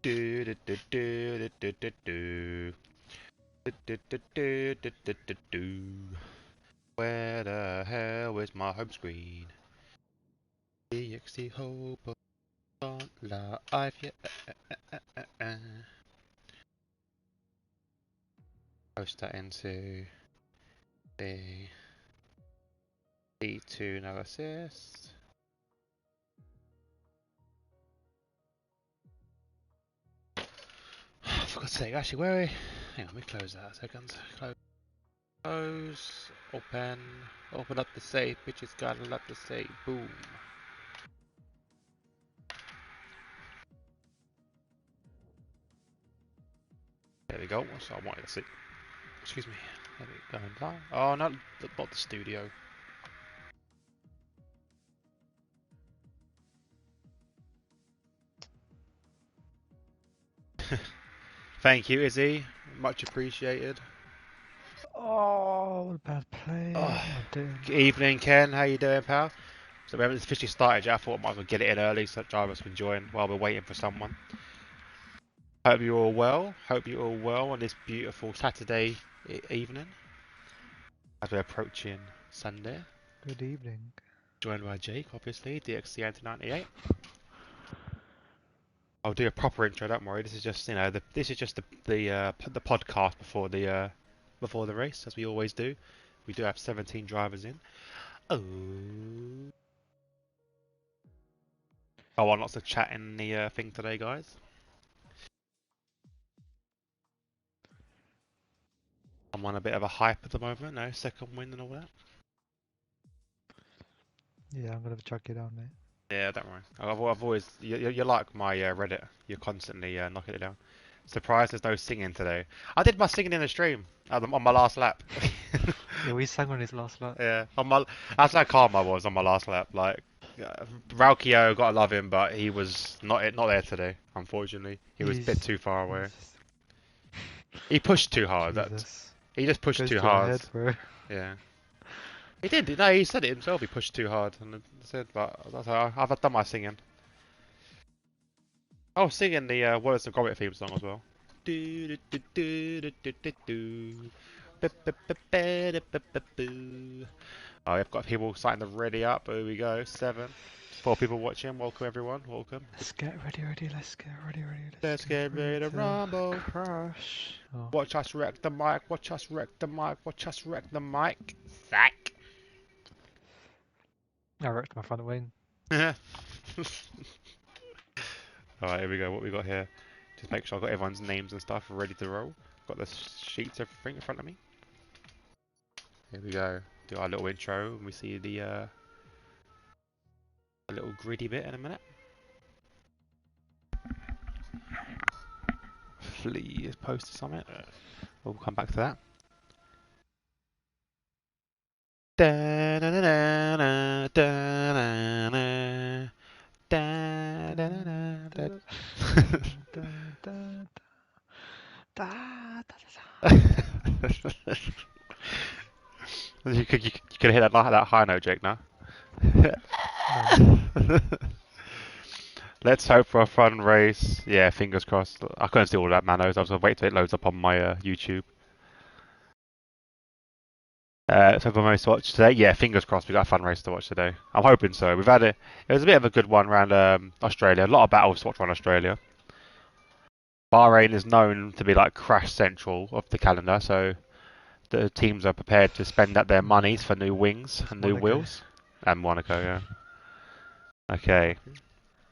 Do do do do do do do do do do do do do do. Where the hell is my home screen? DxT hope on live, yeah. Post that into the D2 analysis. For God's sake, actually, where are we? Hang on, let me close that a second. Close, open up the safe, bitches gotta let the safe, boom. There we go, so I wanted to see. Excuse me, let me go down. Oh, not the studio. Thank you, Izzy, much appreciated. Oh, what a bad play. Oh, good evening, Ken, how you doing, pal? So we haven't officially started yet. I thought I might as well get it in early so that drivers can join while we're waiting for someone. Hope you're all well. Hope you're all well on this beautiful Saturday evening as we're approaching Sunday. Good evening. Joined by Jake, obviously, DxT Anti-98. I'll do a proper intro. Don't worry. This is just the podcast before the race, as we always do. We do have 17 drivers in. Oh, lots of chat in the thing today, guys. I'm on a bit of a hype at the moment. No second win and all that. Yeah, I'm gonna chuck it down, mate. Yeah, don't worry. I've always you're like my Reddit. You're constantly knocking it down. Surprised there's no singing today. I did my singing in the stream on my last lap. Yeah, we sang on his last lap. Yeah, that's how calm I was on my last lap. Like Raukio, gotta love him, but he was not there today. Unfortunately, he was a bit too far away. He pushed too hard. He just pushed too hard. Yeah. He did. No, he said it himself. He pushed too hard, and I said, "But I've done my singing." Oh, singing the Words of Gromit theme song as well. Oh, I've got people starting to ready up. Here we go. 4 people watching. Welcome everyone. Welcome. Let's get ready. Let's get ready. Let's get ready to rumble. Crash. Oh. Watch us wreck the mic. Watch us wreck the mic. Watch us wreck the mic. Sack. I wrecked my front wing. Alright, here we go. What we got here? Just make sure I've got everyone's names and stuff ready to roll. Got the sheets, everything in front of me. Here we go. Do our little intro and we see the a little gritty bit in a minute. Flea has posted something. We'll come back to that. You could hit that high note, Jake, now. Let's hope for a fun race. Yeah, fingers crossed. I couldn't see all that manos. I was waiting till it loads up on my YouTube. So for most to watch today, yeah, fingers crossed we got a fun race to watch today. I'm hoping so. It was a bit of a good one around Australia. A lot of battles to watch around Australia. Bahrain is known to be like crash central of the calendar, so the teams are prepared to spend their monies for new wings and new wheels. And Monaco, yeah. Okay.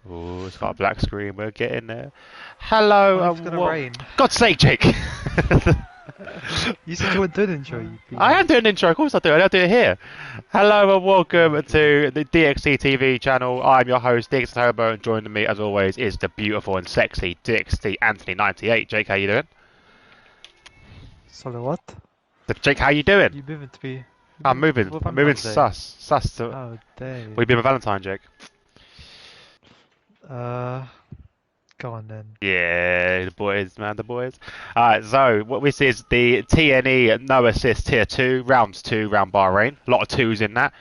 Oh, it's got a black screen. We're getting there. Hello it's gonna rain. God's sake, Jake! You said you weren't doing an intro. I am doing an intro. Of course I do. I don't do it here. Hello and welcome to the DxT TV channel. I'm your host, DxT Hobo, and joining me, as always, is the beautiful and sexy DxT Anthony98. Jake, how you doing? Sorry, what? Jake, how you doing? You moving to be? I'm moving. I'm moving sus. Sus to. Oh, dang. We've been with Valentine, Jake. Go on then. Yeah, the boys, man, the boys. Alright, so what we see is the TNE no assist tier 2, round Bahrain. A lot of 2s in that.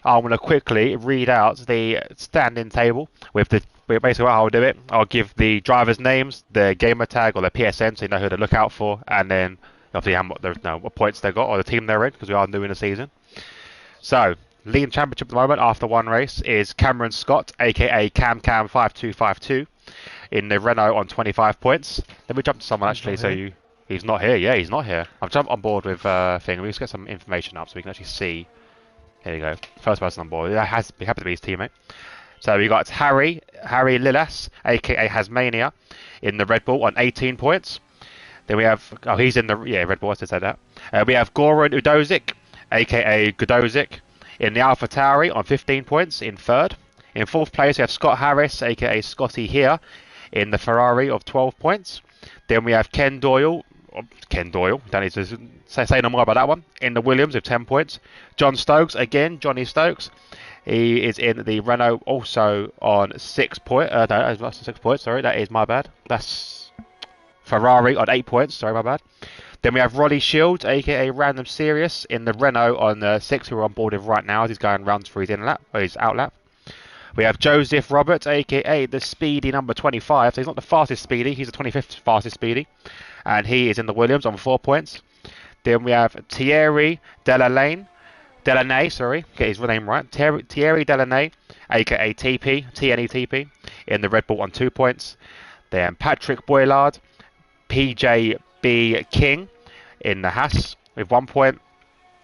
I'm going to quickly read out the standing table with the but basically how I'll do it, I'll give the drivers' names, their gamer tag or their PSN, so you know who to look out for, and then obviously what points they got or the team they're in, because we are new in the season. So, leading championship at the moment after one race is Cameron Scott, aka CamCam5252, in the Renault on 25 points. Let me jump to someone He's actually, not here. he's not here. Yeah, he's not here. I've jumped on board with thing. Let me just get some information up so we can actually see. Here you go. First person on board. That has happy to be his teammate. So we got Harry Lilas, aka Hasmania, in the Red Bull on 18 points. Then we have he's in the Red Bull. I said that. We have Goran Udozic, aka Gudozic, in the Alpha Tauri on 15 points in third. In fourth place we have Scott Harris, aka Scotty here, in the Ferrari of 12 points. Then we have Ken Doyle. Don't need to say no more about that one. In the Williams with 10 points. John Stokes again. Johnny Stokes. He is in the Renault also on 6 points. No, that's 6 points. Sorry, that is my bad. That's Ferrari on 8 points. Sorry, my bad. Then we have Roddy Shields, aka Random Serious, in the Renault on 6, who we're on board with right now as he's going rounds for his his out lap. We have Joseph Roberts, aka the Speedy number 25. So he's not the fastest Speedy, he's the 25th fastest Speedy. And he is in the Williams on 4 points. Then we have Thierry Delaney, get his name right. Thierry Delaney, aka TNE TP, in the Red Bull on 2 points. Then Patrick Boylard, PJB King, in the Haas with 1 point.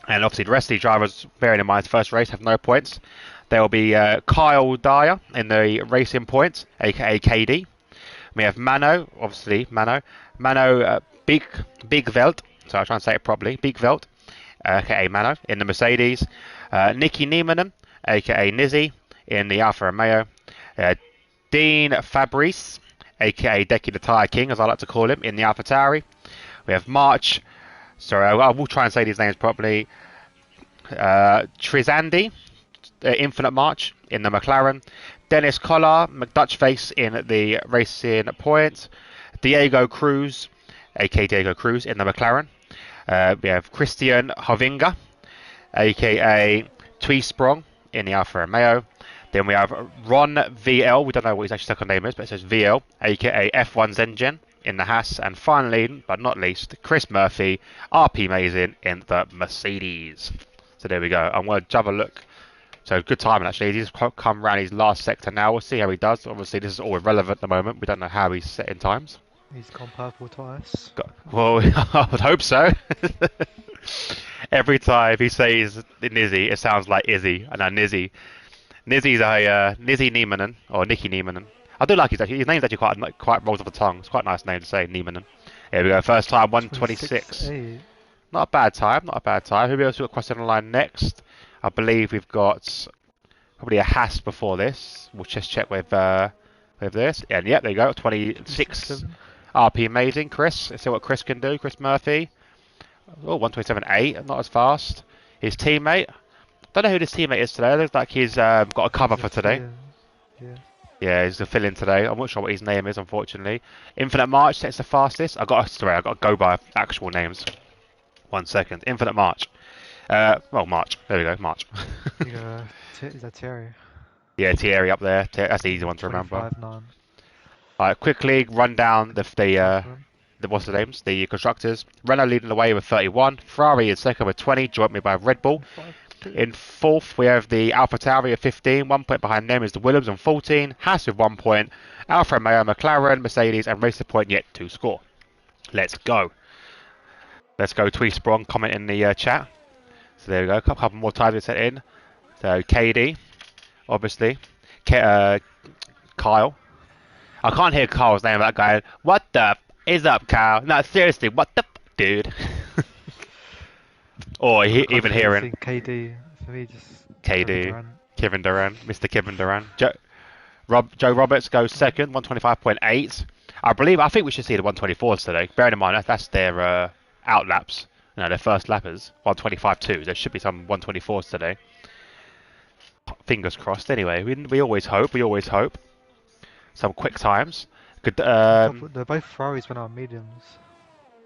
And obviously the rest of the drivers, bearing in mind first race, have no points. There will be Kyle Dyer in the Racing Points, aka KD. We have Mano, obviously Mano Bigveld, so I'll try and say it properly, Bigveld, aka Mano, in the Mercedes. Nicky Niemann, aka Nizzy, in the Alfa Romeo. Dean Fabrice, aka Decky the Tyre King, as I like to call him, in the Alfa Tauri. We have March, sorry, I will try and say these names properly. Trizandi, Infinite March, in the McLaren. Dennis Collar, McDutchface, in the Racing Point. Diego Cruz, aka Diego Cruz, in the McLaren. We have Christian Hovinga, aka Tweesprong, in the Alfa Romeo. Then we have Ron VL, we don't know what his actual second name is, but it says VL, aka F1 Zengen, in the Haas. And finally, but not least, Chris Murphy, RP Mazin, in the Mercedes. So there we go. I'm going to have a look. So good timing actually. He's come around his last sector now. We'll see how he does. Obviously, this is all irrelevant at the moment. We don't know how he's set in times. He's gone purple twice. Well, I would hope so. Every time he says Nizzy, it sounds like Izzy. And now Nizzy's a Nizzy Niemanen, or Nicky Niemanen. I do like his name's actually quite rolls off the tongue. It's quite a nice name to say, Niemanen. Here we go. First time 126. Not a bad time. Who else we got crossing the line next? I believe we've got probably a Haas before this. We'll just check with this. And yeah, there you go. 26 RP amazing. Chris. Let's see what Chris can do. Chris Murphy. Oh, 127.8. Not as fast. His teammate. Don't know who this teammate is today. Looks like he's got a cover for today. Yeah, he's a fill-in today. I'm not sure what his name is, unfortunately. Infinite March sets the fastest. I got to go by actual names. 1 second. Infinite March. March. There we go. March. Is that Thierry? Yeah, Thierry up there. That's the easy one to remember. 9. Alright, quickly run down the what's the names? The constructors. Renault leading the way with 31. Ferrari is second with 20, joined by Red Bull. In fourth, we have the Alpha Tauri of 15. 1 point behind them is the Williams on 14. Haas with 1 point. Alfa Romeo, McLaren, Mercedes, and Racing Point yet to score. Let's go. Tweesprong. Comment in the chat. So there we go. A couple more times we set in. So KD, obviously. Kyle. I can't hear Kyle's name. That guy. What the f is up, Kyle? No, seriously. What the f, dude? Or even hearing KD for me, just KD, Kevin Durant, Mr. Kevin Durant. Joe Roberts goes second, 125.8. I think we should see the 124s today. Bearing in mind that's their out laps. No, their first lappers, 125.2. There should be some 124s today. Fingers crossed. Anyway, we always hope. Some quick times. Good. They're both Ferraris went out mediums.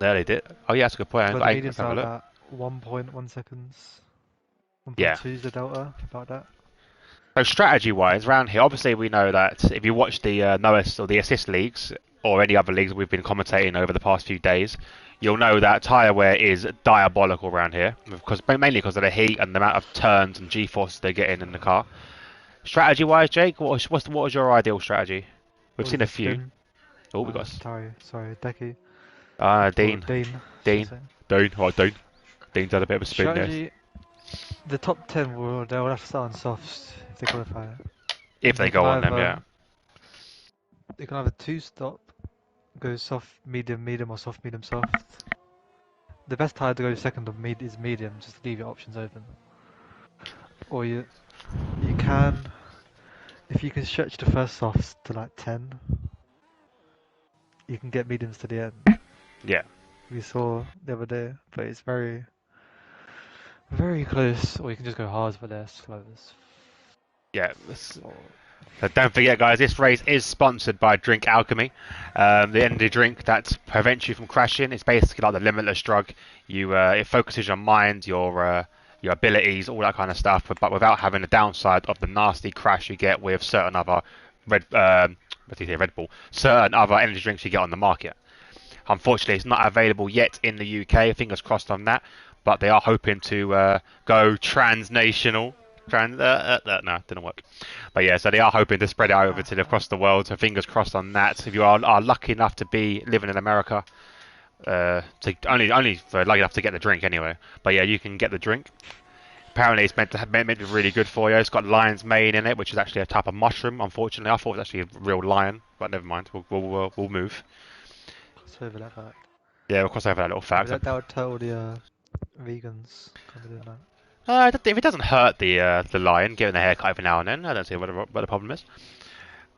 There they did. Oh yeah, that's a good point. But the mediums are at 1.1 seconds. 1.2 is the delta, about that. So strategy-wise, around here, obviously we know that if you watch the NOAS or the assist leagues or any other leagues we've been commentating over the past few days, you'll know that tyre wear is diabolical around here, because mainly because of the heat and the amount of turns and G-forces they're getting in the car. Strategy-wise, Jake, what was your ideal strategy? We've What was seen a the few. spin? Oh, we got Sorry, Decky. Or Dean, Dean, should I Dean, say. Dean, right, Dean. Dean's had a bit of a spin there. Strategy, the top 10 they'll have to start on softs if they qualify. If And they go on them, yeah. they can either two stop, go soft, medium, medium, or soft, medium, soft. The best tire to go second of is medium, just to leave your options open. Or you can, if you can stretch the first softs to like 10, you can get mediums to the end. Yeah. We saw the other day, but it's very, very close. Or you can just go hards, but they're close. Yeah. So don't forget, guys, this race is sponsored by Drink Alchemy, the energy drink that prevents you from crashing. It's basically like the limitless drug. It focuses your mind, your abilities, all that kind of stuff, but without having the downside of the nasty crash you get with certain other Red Bull, certain other energy drinks you get on the market. Unfortunately, it's not available yet in the UK. Fingers crossed on that. But they are hoping to go transnational. No, didn't work. But yeah, so they are hoping to spread it over to across the world. So fingers crossed on that. If you are lucky enough to be living in America, to only for lucky enough to get the drink anyway. But yeah, you can get the drink. Apparently, it's meant to be really good for you. It's got lion's mane in it, which is actually a type of mushroom. Unfortunately, I thought it was actually a real lion, but never mind. We'll move. So over that fact. Yeah, we'll cross over that little Maybe fact. that would tell the vegans kind of doing that. If it doesn't hurt the lion, giving a haircut every now and then, I don't see what the problem is.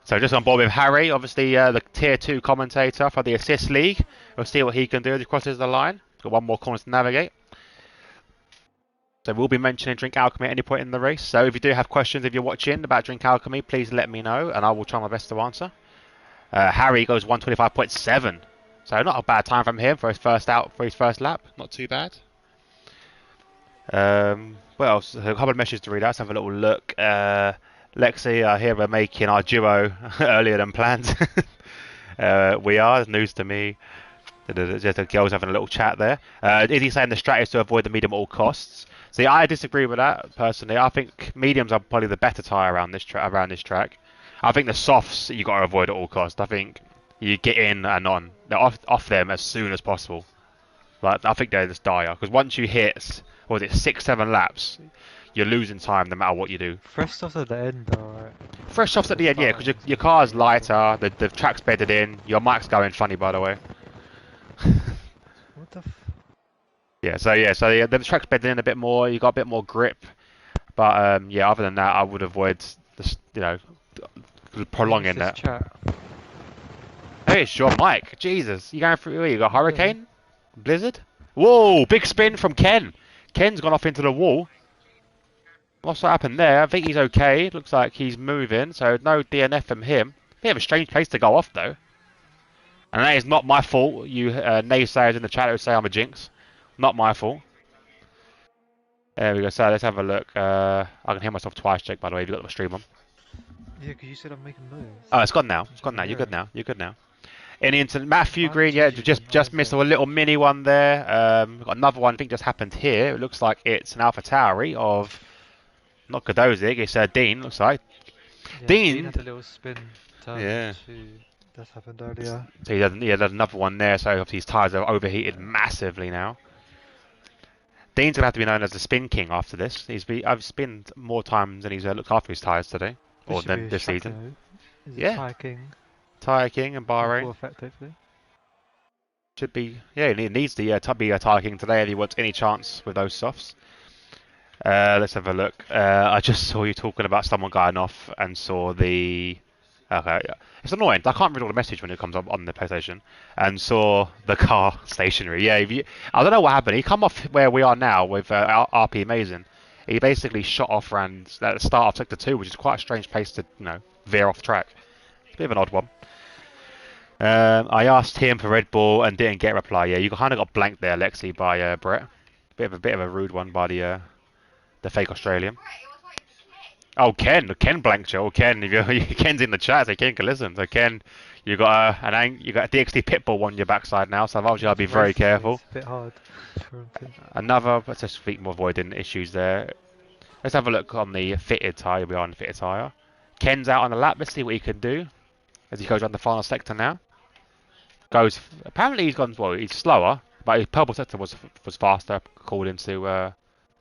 So just on board with Harry, obviously the tier 2 commentator for the assist league. We'll see what he can do as he crosses the line. Got one more corner to navigate. So we'll be mentioning Drink Alchemy at any point in the race. So if you do have questions, if you're watching about Drink Alchemy, please let me know, and I will try my best to answer. Harry goes 125.7. So not a bad time from him for his first lap. Not too bad. What else? A couple of messages to read out. Let's have a little look. Lexi, I hear we're making our duo earlier than planned. We are. It's news to me. Just the girls having a little chat there. Is he saying the strategy is to avoid the medium at all costs? See, I disagree with that personally. I think mediums are probably the better tyre around this track. I think the softs you got to avoid at all costs. I think you get in and on. They're off them as soon as possible. Like I think they're just dire because once you hit, what was it, 6-7 laps, you're losing time no matter what you do. Fresh stuff at the end, alright. Fresh softs at the end, yeah, because your car's lighter, the track's bedded in. Your mic's going funny, by the way. What the Yeah, so the track's bedded in a bit more. You got a bit more grip, but yeah, other than that, I would avoid this, prolonging that. Hey, it's your mic. Jesus, you going through? You got hurricane, blizzard. Whoa, big spin from Ken. Ken's gone off into the wall. What's happened there? I think he's okay. Looks like he's moving, so no DNF from him. Bit of a strange place to go off, though. And that is not my fault, you naysayers in the chat who say I'm a jinx. Not my fault. There we go, so let's have a look. I can hear myself twice, Jake, by the way, if you've got the stream on. Yeah, because you said I'm making noise. Oh, it's gone now. It's gone now. You're good now. You're good now. In the internet, Matthew Green, yeah, just missed a little mini one there. We've got another one, I think just happened here. It looks like it's an Alpha Tauri of, not Godozig, it's Dean, looks like. Yeah, Dean had a little spin turn two. That happened earlier. So he had another one there, so obviously his tyres are overheated massively now. Dean's going to have to be known as the Spin King after this. I've spinned more times than he's looked after his tyres today, or than this season. Yeah. Tyre King. Tyre King in Bahrain. Effectively. Should be, yeah, he needs to be a Tyre King today if he wants any chance with those softs. Let's have a look. I just saw you talking about someone going off and saw the... Okay, yeah. It's annoying. I can't read all the message when it comes up on the PlayStation. And saw the car stationary. Yeah, I don't know what happened. He come off where we are now with RP Amazing. He basically shot off around at the start of Sector 2, which is quite a strange place to, veer off track. It's a bit of an odd one. I asked him for Red Bull and didn't get a reply. Yeah, you kind of got blanked there, Lexi, by Brett. Bit of a rude one by the fake Australian. Oh, Ken blanked you. Oh, Ken, if you Ken's in the chat, so Ken can listen. So Ken, you got you got a DxT pitbull on your backside now. So obviously I'll be To very race is careful. a bit hard for him to. Another, let's just speak more avoiding issues there. Let's have a look on the fitted tyre. We are on the fitted tyre. Ken's out on the lap. Let's see what he can do as he goes around the final sector now. Goes. Apparently he's gone. Well, he's slower, but his purple sector was faster according to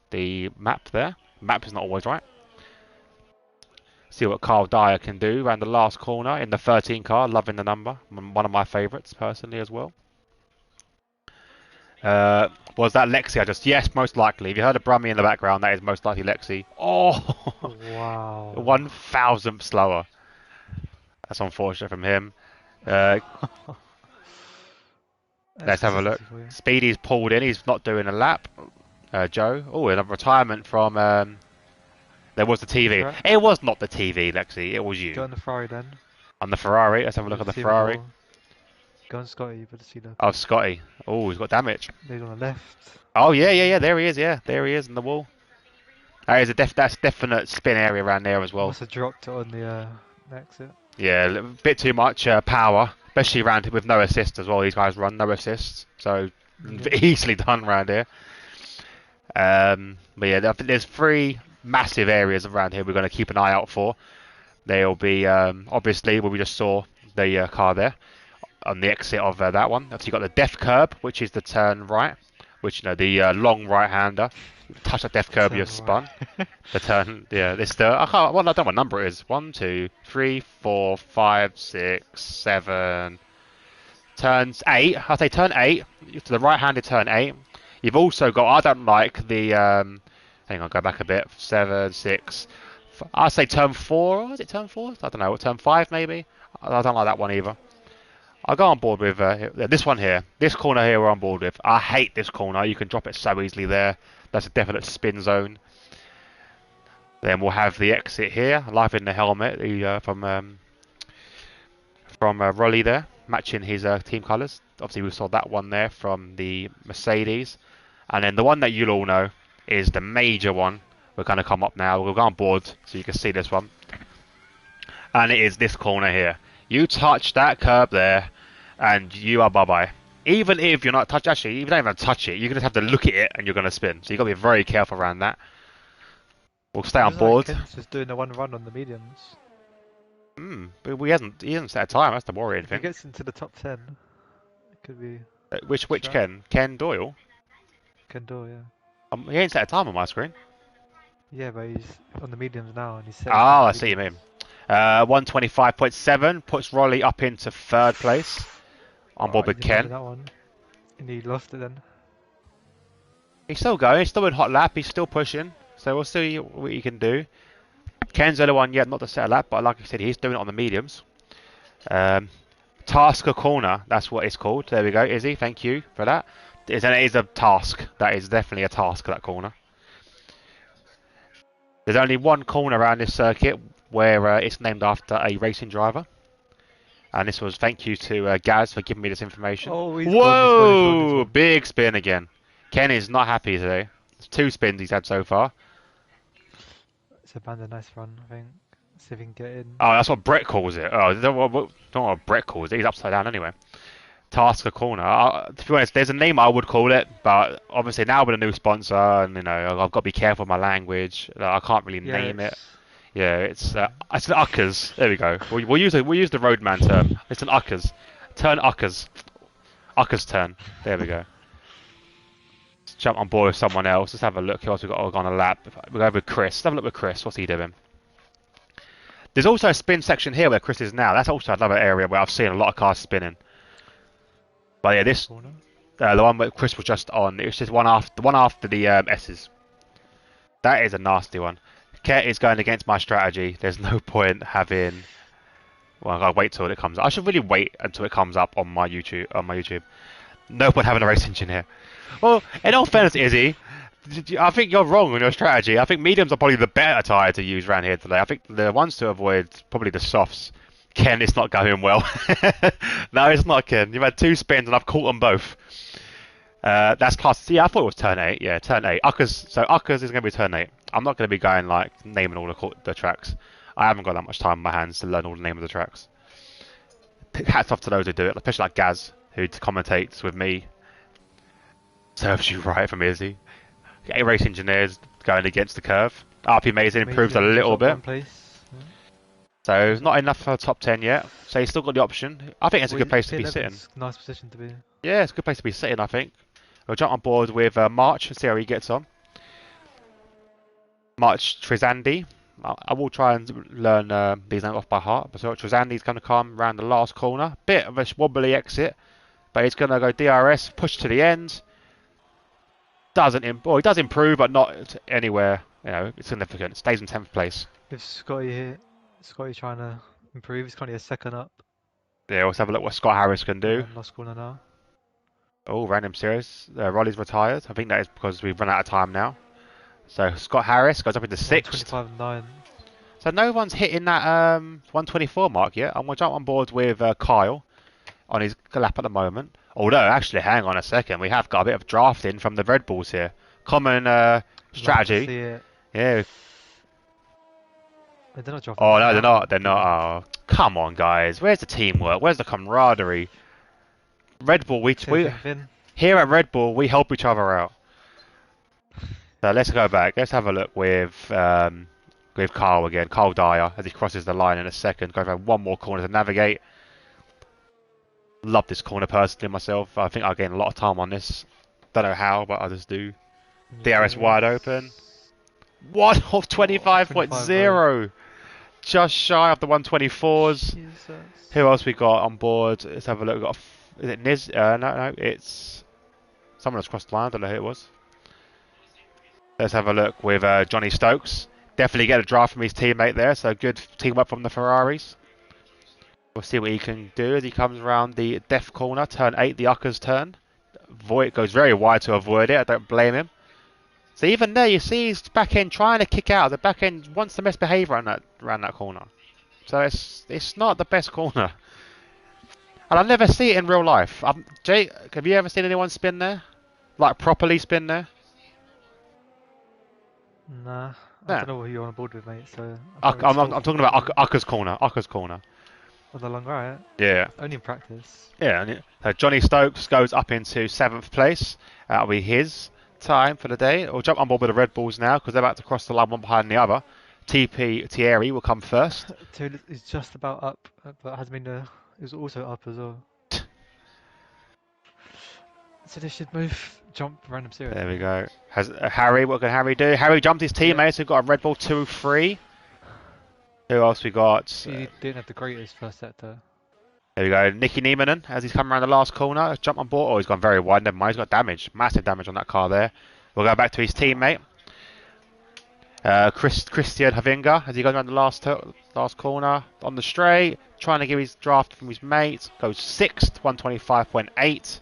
the map there. Map is not always right. See what Carl Dyer can do around the last corner in the 13 car. Loving the number. One of my favourites personally as well. Was that Lexi? Yes, most likely. If you heard a Brummy in the background, that is most likely Lexi. Oh, Wow. 1,000th slower. That's unfortunate from him. That's Let's have a look. consistency for you. Speedy's pulled in. He's not doing a lap. Joe. Oh, another retirement from. There was the TV. Right. It was not the TV, Lexi. It was you. Go on the Ferrari then. On the Ferrari. Let's have a look at the Ferrari. Go on Scotty, you better see that. Oh, Scotty. Oh, he's got damage. He's on the left. Oh, yeah. There he is. Yeah, there he is in the wall. That's definite spin area around there as well. Must have dropped it on the exit. Yeah, a bit too much power, especially around with no assist as well. These guys run no assists, so easily done around here. But yeah, I think there's 3 massive areas around here we're going to keep an eye out for. There'll be obviously where we just saw the car there on the exit of that one. So you've got the death curb, which is the turn right, which the long right-hander. Touch that death curb, you're spun. The turn, yeah. This I can't. Well, I don't know what number it is. 1, 2, 3, 4, 5, 6, 7. Turns 8. I say turn 8 to the right-handed turn 8. You've also got. I don't like the. Hang on, go back a bit. 7, 6. I say turn 4. Is it turn 4? I don't know. Turn 5 maybe. I don't like that one either. I'll go on board with this one here. This corner here we're on board with. I hate this corner. You can drop it so easily there. That's a definite spin zone. Then we'll have the exit here. Live in the helmet from Rolly there, matching his team colours. Obviously we saw that one there from the Mercedes. And then the one that you'll all know is the major one. We're going to come up now. We'll go on board so you can see this one. And it is this corner here. You touch that curb there and you are bye-bye. Even if you're not touch, actually, you don't even touch it. You just have to look at it, and you're going to spin. So you've got to be very careful around that. We'll stay on board. Ken's just doing a one run on the mediums. But he hasn't set a time. That's the worrying If thing. he gets into the top 10, it could be. Which Ken? Ken Doyle? Ken do, yeah. He ain't set a time on my screen. Yeah, but he's on the mediums now, and he's set. Oh, I see you mean. 125.7 puts Rolly up into 3rd place. On board with Ken. That one. And he lost it then. He's still going. He's still in hot lap. He's still pushing. So we'll see what he can do. Ken's the only one yet not to set a lap, but like I said, he's doing it on the mediums. Tasker corner. That's what it's called. There we go, Izzy. Thank you for that. It is a task. That is definitely a task, that corner. There's only one corner around this circuit where it's named after a racing driver. And this was thank you to Gaz for giving me this information. Oh, Whoa! Big spin again. Ken is not happy today. It's 2 spins he's had so far. It's a nice run, I think. See if he can get in. Oh, that's what Brett calls it. Oh, don't know what Brett calls it. He's upside down anyway. Tasker corner. To be honest, there's a name I would call it, but obviously now with a new sponsor, and I've got to be careful with my language. I can't really name it. Yeah, it's an uckers. There we go. We'll use the roadman term. It's an uckers. Turn uckers. Uckers turn. There we go. Let's jump on board with someone else. Let's have a look. Who else we got on a lap? We'll go with Chris. Let's have a look with Chris. What's he doing? There's also a spin section here where Chris is now. That's also another area where I've seen a lot of cars spinning. But yeah, this the one where Chris was just on. It's just one after the S's. That is a nasty one. Ket is going against my strategy. There's no point having. Well, I'll wait till it comes up. I should really wait until it comes up on my YouTube. No point having a race engine here. Well, in all fairness, Izzy, I think you're wrong on your strategy. I think mediums are probably the better tyre to use around here today. I think the ones to avoid probably the softs. Ken, it's not going well. No, it's not, Ken. You've had 2 spins and I've caught them both. That's class. Yeah, I thought it was turn 8. Yeah, turn 8. Uckers is going to be turn 8. I'm not going to be going like naming all the tracks. I haven't got that much time on my hands to learn all the name of the tracks. Hats off to those who do it, especially like Gaz, who commentates with me. Serves you right from Izzy. Race engineers going against the curve. RP Mazin improves a Medium, little top bit. one place. Yeah. So not enough for top 10 yet. So he's still got the option. I think it's a good place to be sitting. Nice position to be. Yeah, it's a good place to be sitting, I think. We'll jump on board with March and see how he gets on. March Trizandi. I will try and learn these names off by heart. But so Trizandi's going to come around the last corner. Bit of a wobbly exit. But he's going to go DRS, push to the end. He does improve, but not anywhere, significant. Stays in 10th place. If Scotty here, Scotty trying to improve. He's currently a second up. Yeah, let's have a look what Scott Harris can do. Last corner now. Oh, random series. Rolly's retired. I think that is because we've run out of time now. So Scott Harris goes up into 6th. 25.9. So no one's hitting that 124 mark yet. I'm going to jump on board with Kyle on his lap at the moment. Although, actually, hang on a second. We have got a bit of drafting from the Red Bulls here. Common strategy. Yeah. They're not dropping. Oh, no, they're not. They're not. Oh, come on, guys. Where's the teamwork? Where's the camaraderie? Red Bull, we here at Red Bull, we help each other out. So let's go back. Let's have a look with Carl again. Carl Dyer as he crosses the line in a second. Goes around one more corner to navigate. Love this corner personally myself. I think I'll gain a lot of time on this. Don't know how, but I just do. DRS wide open. 1 of 25.0. Just shy of the 124s. Jesus. Who else we got on board? Let's have a look. We've got is it Niz? No, it's someone that's crossed the line. I don't know who it was. Let's have a look with Johnny Stokes. Definitely get a draft from his teammate there. So good teamwork from the Ferraris. We'll see what he can do as he comes around the death corner. Turn 8, the Uckers turn. Voigt goes very wide to avoid it. I don't blame him. So even there, you see his back end trying to kick out. The back end wants to misbehave around that corner. So it's not the best corner. And I never see it in real life. Jake, have you ever seen anyone spin there? Like properly spin there? Nah. I don't know who you're on board with, mate. So I'm talking about Ucker's corner. Ucker's corner. Oh, the long right? Yeah. Only in practice. Yeah. So Johnny Stokes goes up into 7th place. That'll be his time for the day. We'll jump on board with the Red Bulls now because they're about to cross the line one behind the other. TP Thierry will come first. He's just about up, but has been he was also up as well. So they should jump random series. There we go. Has Harry? What can Harry do? Harry jumped his teammates. Who've got a Red Bull 2-3. Who else we got? He didn't have the greatest first set though. There we go. Nicky Niemanen as he's coming around the last corner. Let's jump on board. Oh, he's gone very wide. Never mind. He's got damage. Massive damage on that car there. We'll go back to his teammate. Christian Havinga as he goes around the last corner on the straight. Trying to give his draft from his mate. Goes 6th. 125.8.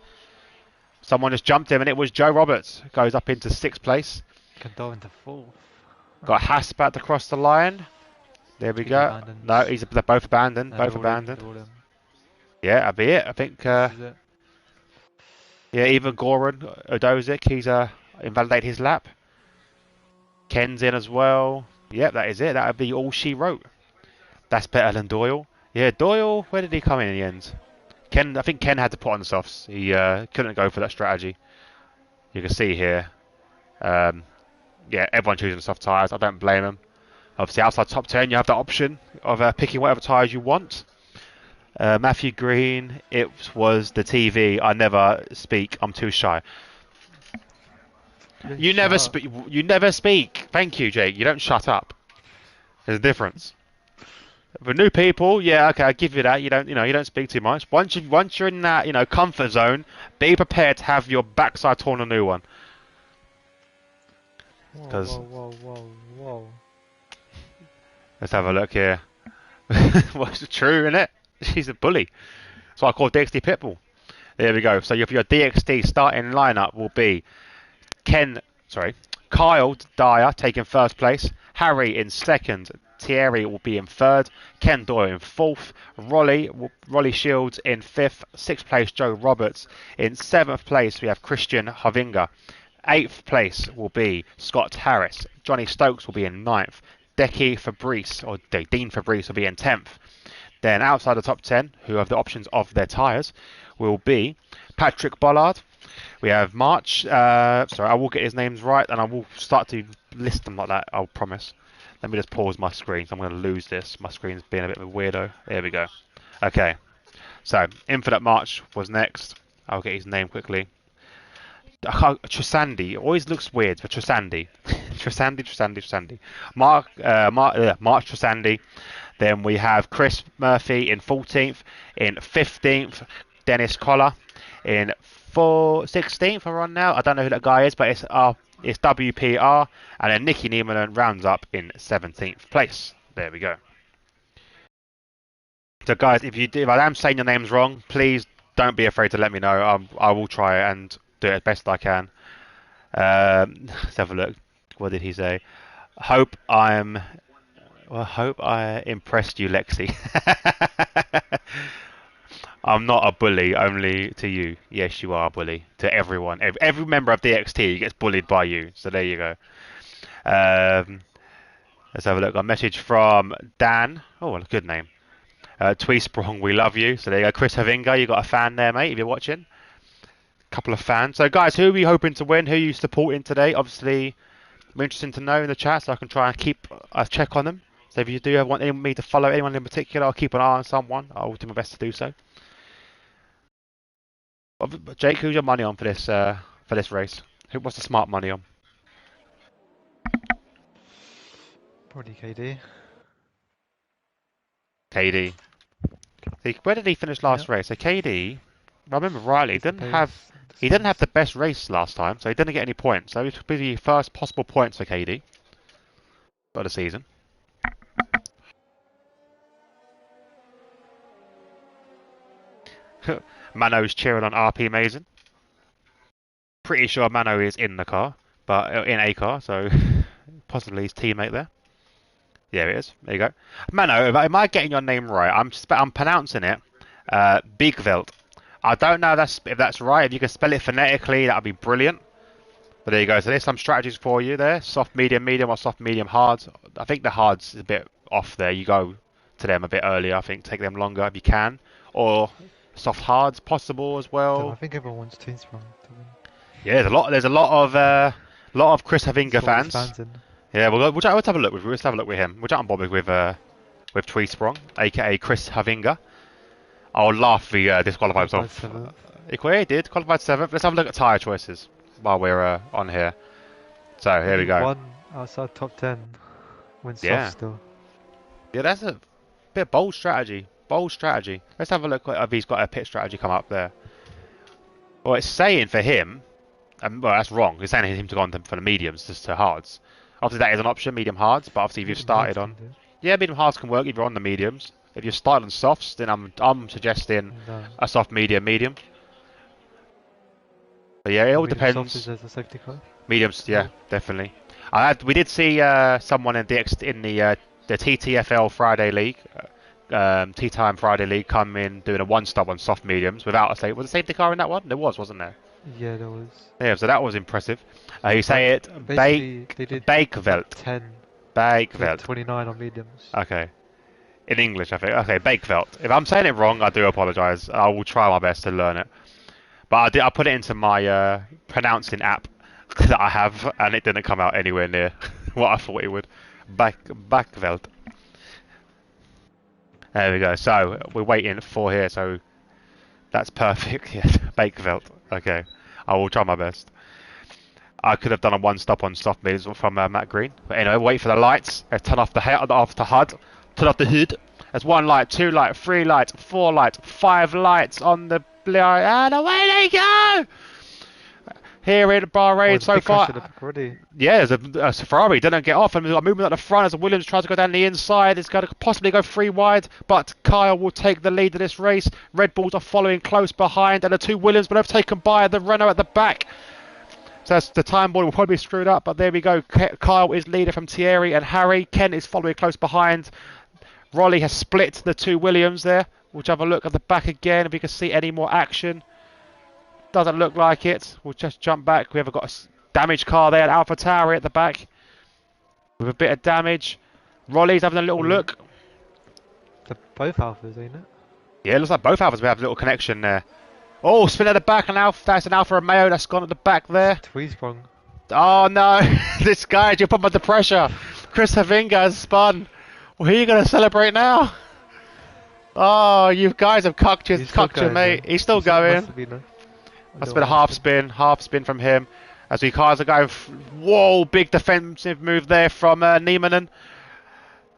Someone just jumped him and it was Joe Roberts. Goes up into 6th place. Condor into 4th. Got Haas about to cross the line. There we go. Abandoned. No, they're both abandoned. No, both abandoned. Yeah, that'll be it. I think. Yeah, even Goran Odozic, he's invalidated his lap. Ken's in as well. Yep, that is it. That'll be all she wrote. That's better than Doyle. Yeah, Doyle. Where did he come in the end? I think Ken had to put on the softs. He couldn't go for that strategy. You can see here. Yeah, everyone choosing soft tyres. I don't blame them. Obviously, outside top 10, you have the option of picking whatever tyres you want. Matthew Green, it was the TV. I never speak. I'm too shy. You never speak. You never speak. Thank you, Jake. You don't shut up. There's a difference. For new people, yeah, okay, I give you that. You don't speak too much. Once you're in that, comfort zone, be prepared to have your backside torn a new one. Whoa. Let's have a look here. What's true, innit? She's a bully. So I call DxT Pitbull. There we go. So your DxT starting lineup will be Kyle Dyer taking 1st place, Harry in 2nd, Thierry will be in third, Ken Doyle in fourth, Rolly Shields in fifth, sixth place Joe Roberts. In seventh place we have Christian Havinga. Eighth place will be Scott Harris. Johnny Stokes will be in ninth. Dean Fabrice will be in 10th. Then outside the top 10, who have the options of their tyres, will be Patrick Bollard. We have March. Sorry, I will get his names right and I will start to list them like that, I'll promise. Let me just pause my screen, so I'm going to lose this. My screen's being a bit of a weirdo. There we go. Okay, so Infinite March was next. I'll get his name quickly. Trisandi. It always looks weird for Trisandi. Trisandi. March Trisandi. Then we have Chris Murphy in 14th. In 15th, Dennis Collar. In 16th, we're on now. I don't know who that guy is, but it's WPR. And then Nicky Niemann rounds up in 17th place. There we go. So guys, if I am saying your names wrong, please don't be afraid to let me know. I will try and do it as best I can. Let's have a look. What did he say? Hope I impressed you, Lexi. I'm not a bully, only to you. Yes, you are a bully to everyone. Every member of DxT gets bullied by you. So there you go. Let's have a look. A message from Dan. Oh, what a good name. Tweesprong, we love you. So there you go. Chris Havinga, you got a fan there, mate, if you're watching. Couple of fans. So guys, who are we hoping to win? Who are you supporting today? Obviously, I'm interested to know in the chat so I can try and keep a check on them. So if you do want me to follow anyone in particular, I'll keep an eye on someone. I'll do my best to do so. Jake, who's your money on for this race? What's the smart money on? Probably KD. KD. Where did he finish last race? So KD, if I remember rightly, he didn't have the best race last time, so he didn't get any points. So it would be the first possible points for KD for the season. Mano's cheering on RP Mason. Pretty sure Mano is in the car, but in a car, so possibly his teammate there. Yeah, it is. There you go. Mano, am I getting your name right? I'm pronouncing it Bigveld. I don't know if that's right. If you can spell it phonetically, that would be brilliant. But there you go. So there's some strategies for you there. Soft, medium, or soft, medium, hard. I think the hard's is a bit off there. You go to them a bit earlier. I think take them longer if you can. Or soft hard's possible as well. I think everyone wants Tweesprong to win. Yeah, there's a lot of Chris Havinga fans. Yeah, let's have a look. Let's have a look with him. We'll jump on board with Tweesprong, aka Chris Havinga. I'll laugh if he disqualified himself. He did qualified 7th. Let's have a look at tyre choices while we're on here. So here we go. One outside top 10 wins soft still. Yeah, that's a bit bold strategy. Let's have a look if he's got a pit strategy come up there. Well, it's saying for him, well, that's wrong. It's saying him to go on for the mediums, just to hards. Obviously, that is an option, medium hards. But obviously, if you've started on, medium hards can work if you're on the mediums. If you're starting on softs, then I'm suggesting a soft, medium. But yeah, it all depends. Soft is a safety car. Mediums, yeah, definitely. We did see someone in the TTFL Friday League, Tea Time Friday League, come in doing a one-stop on soft mediums without a safety. Was a safety car in that one? There was, wasn't there? Yeah, there was. Yeah, so that was impressive. You say it, Bakeveld. 10. Bakeveld. 29 on mediums. Okay. In English, I think. Okay, Bakeveld. If I'm saying it wrong, I do apologise. I will try my best to learn it. But I put it into my pronouncing app that I have, and it didn't come out anywhere near what I thought it would. Bakeveld. There we go. So we're waiting for here. So that's perfect. Yes, Bakeveld. Okay, I will try my best. I could have done a one-stop on soft mediums from Matt Green. But anyway, wait for the lights. Turn off the HUD. Turn off the hood. There's 1 light, 2 light, 3 lights, 4 lights, 5 lights on the and away they go! Here in Bahrain so far. Yeah, there's a Ferrari didn't get off, and we've got movement at the front as Williams tries to go down the inside. It's going to possibly go 3 wide, but Kyle will take the lead of this race. Red Bulls are following close behind, and the 2 Williams will have taken by the Renault at the back. So that's the time board will probably be screwed up, but there we go. Kyle is leader from Thierry and Harry. Ken is following close behind. Rolly has split the two Williams there. We'll have a look at the back again if we can see any more action. Doesn't look like it. We'll just jump back. We have got a damaged car there, an Alpha Tauri at the back with a bit of damage. Rolly's having a little look. They're both alphas, ain't it? Yeah, it looks like both Alphas we have a little connection there. Oh, spin at the back, and that's an Alfa Romeo that's gone at the back there. Tweesprung. Oh no, this guy, you put him under pressure. Chris Havinga has spun. Well, who are you going to celebrate now? Oh, you guys have cucked your mate. He's still going. Must have been a half spin from him. As the cars are going, whoa, big defensive move there from Niemanen.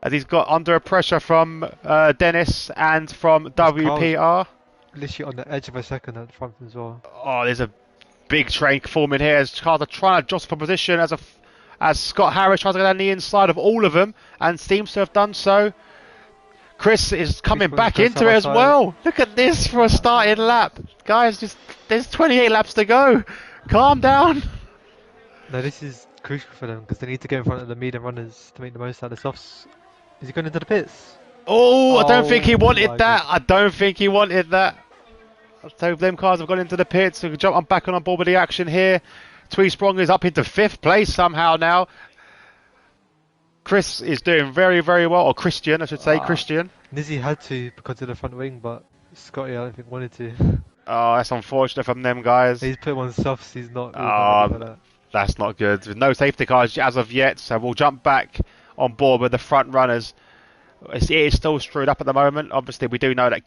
As he's got under pressure from Dennis and from WPR. Literally on the edge of a second at the front as well. Oh, there's a big train forming here as cars are trying to jostle for position as Scott Harris tries to get on the inside of all of them and seems to have done so. Chris is coming back into it as well. Look at this for a starting lap. Guys, there's 28 laps to go. Calm down. No, this is crucial for them because they need to get in front of the medium runners to make the most out of the softs. Is he going into the pits? Oh, I don't think he wanted that. I don't think he wanted that. So them cars have gone into the pits. So I'm back on board with the action here. Tweesprong is up into 5th place somehow now. Chris is doing very, very well. Or Christian, I should say. Christian. Nizzy had to because of the front wing, but Scotty, I don't think, wanted to. Oh, that's unfortunate from them guys. He's put him on softs. He's not. Really like that's not good. With no safety cars as of yet. So we'll jump back on board with the front runners. It is still screwed up at the moment. Obviously, we do know that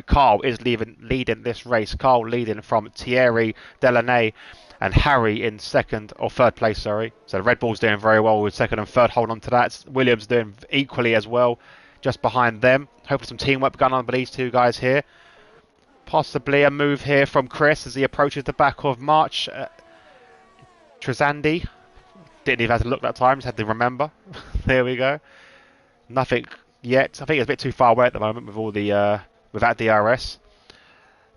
Carl is leading this race. Carl leading from Thierry, Delaney, and Harry in 2nd or 3rd place. Sorry. So the Red Bull's doing very well with 2nd and 3rd. Hold on to that. Williams doing equally as well, just behind them. Hopefully, some teamwork going on with these two guys here. Possibly a move here from Chris as he approaches the back of March. Trezandi. Didn't even have to look that time. Just had to remember. There we go. Nothing yet. I think it's a bit too far away at the moment with all the without DRS.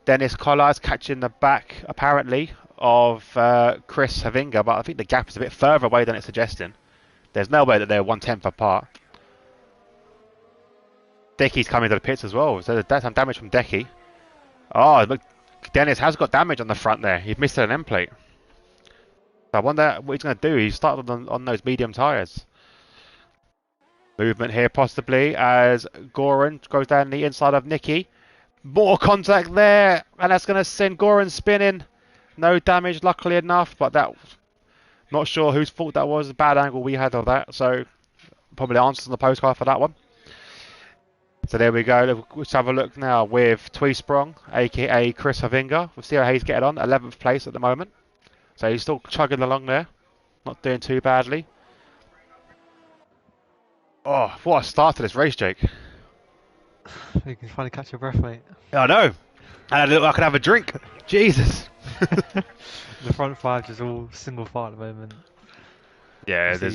Dennis Collars catching the back apparently of Chris Havinga, but I think the gap is a bit further away than it's suggesting. There's no way that they're 1/10 apart. Decky's coming to the pits as well, so there's some damage from Decky. Oh, look, Dennis has got damage on the front there. He's missed an end plate. So I wonder what he's going to do. He started on those medium tyres. Movement here possibly as Goran goes down the inside of Nicky. More contact there, and that's going to send Goran spinning. No damage, luckily enough, but that, not sure whose fault that was. A bad angle we had of that, so probably answers on the postcard for that one. So there we go. Let's have a look now with Tweesprong, aka Chris Havinga. We'll see how he's getting on. 11th place at the moment, so he's still chugging along there, not doing too badly. Oh, what a start to this race, Jake. You can finally catch your breath, mate. I know. And I could have a drink. Jesus. The front 5 is all single file at the moment. Yeah, they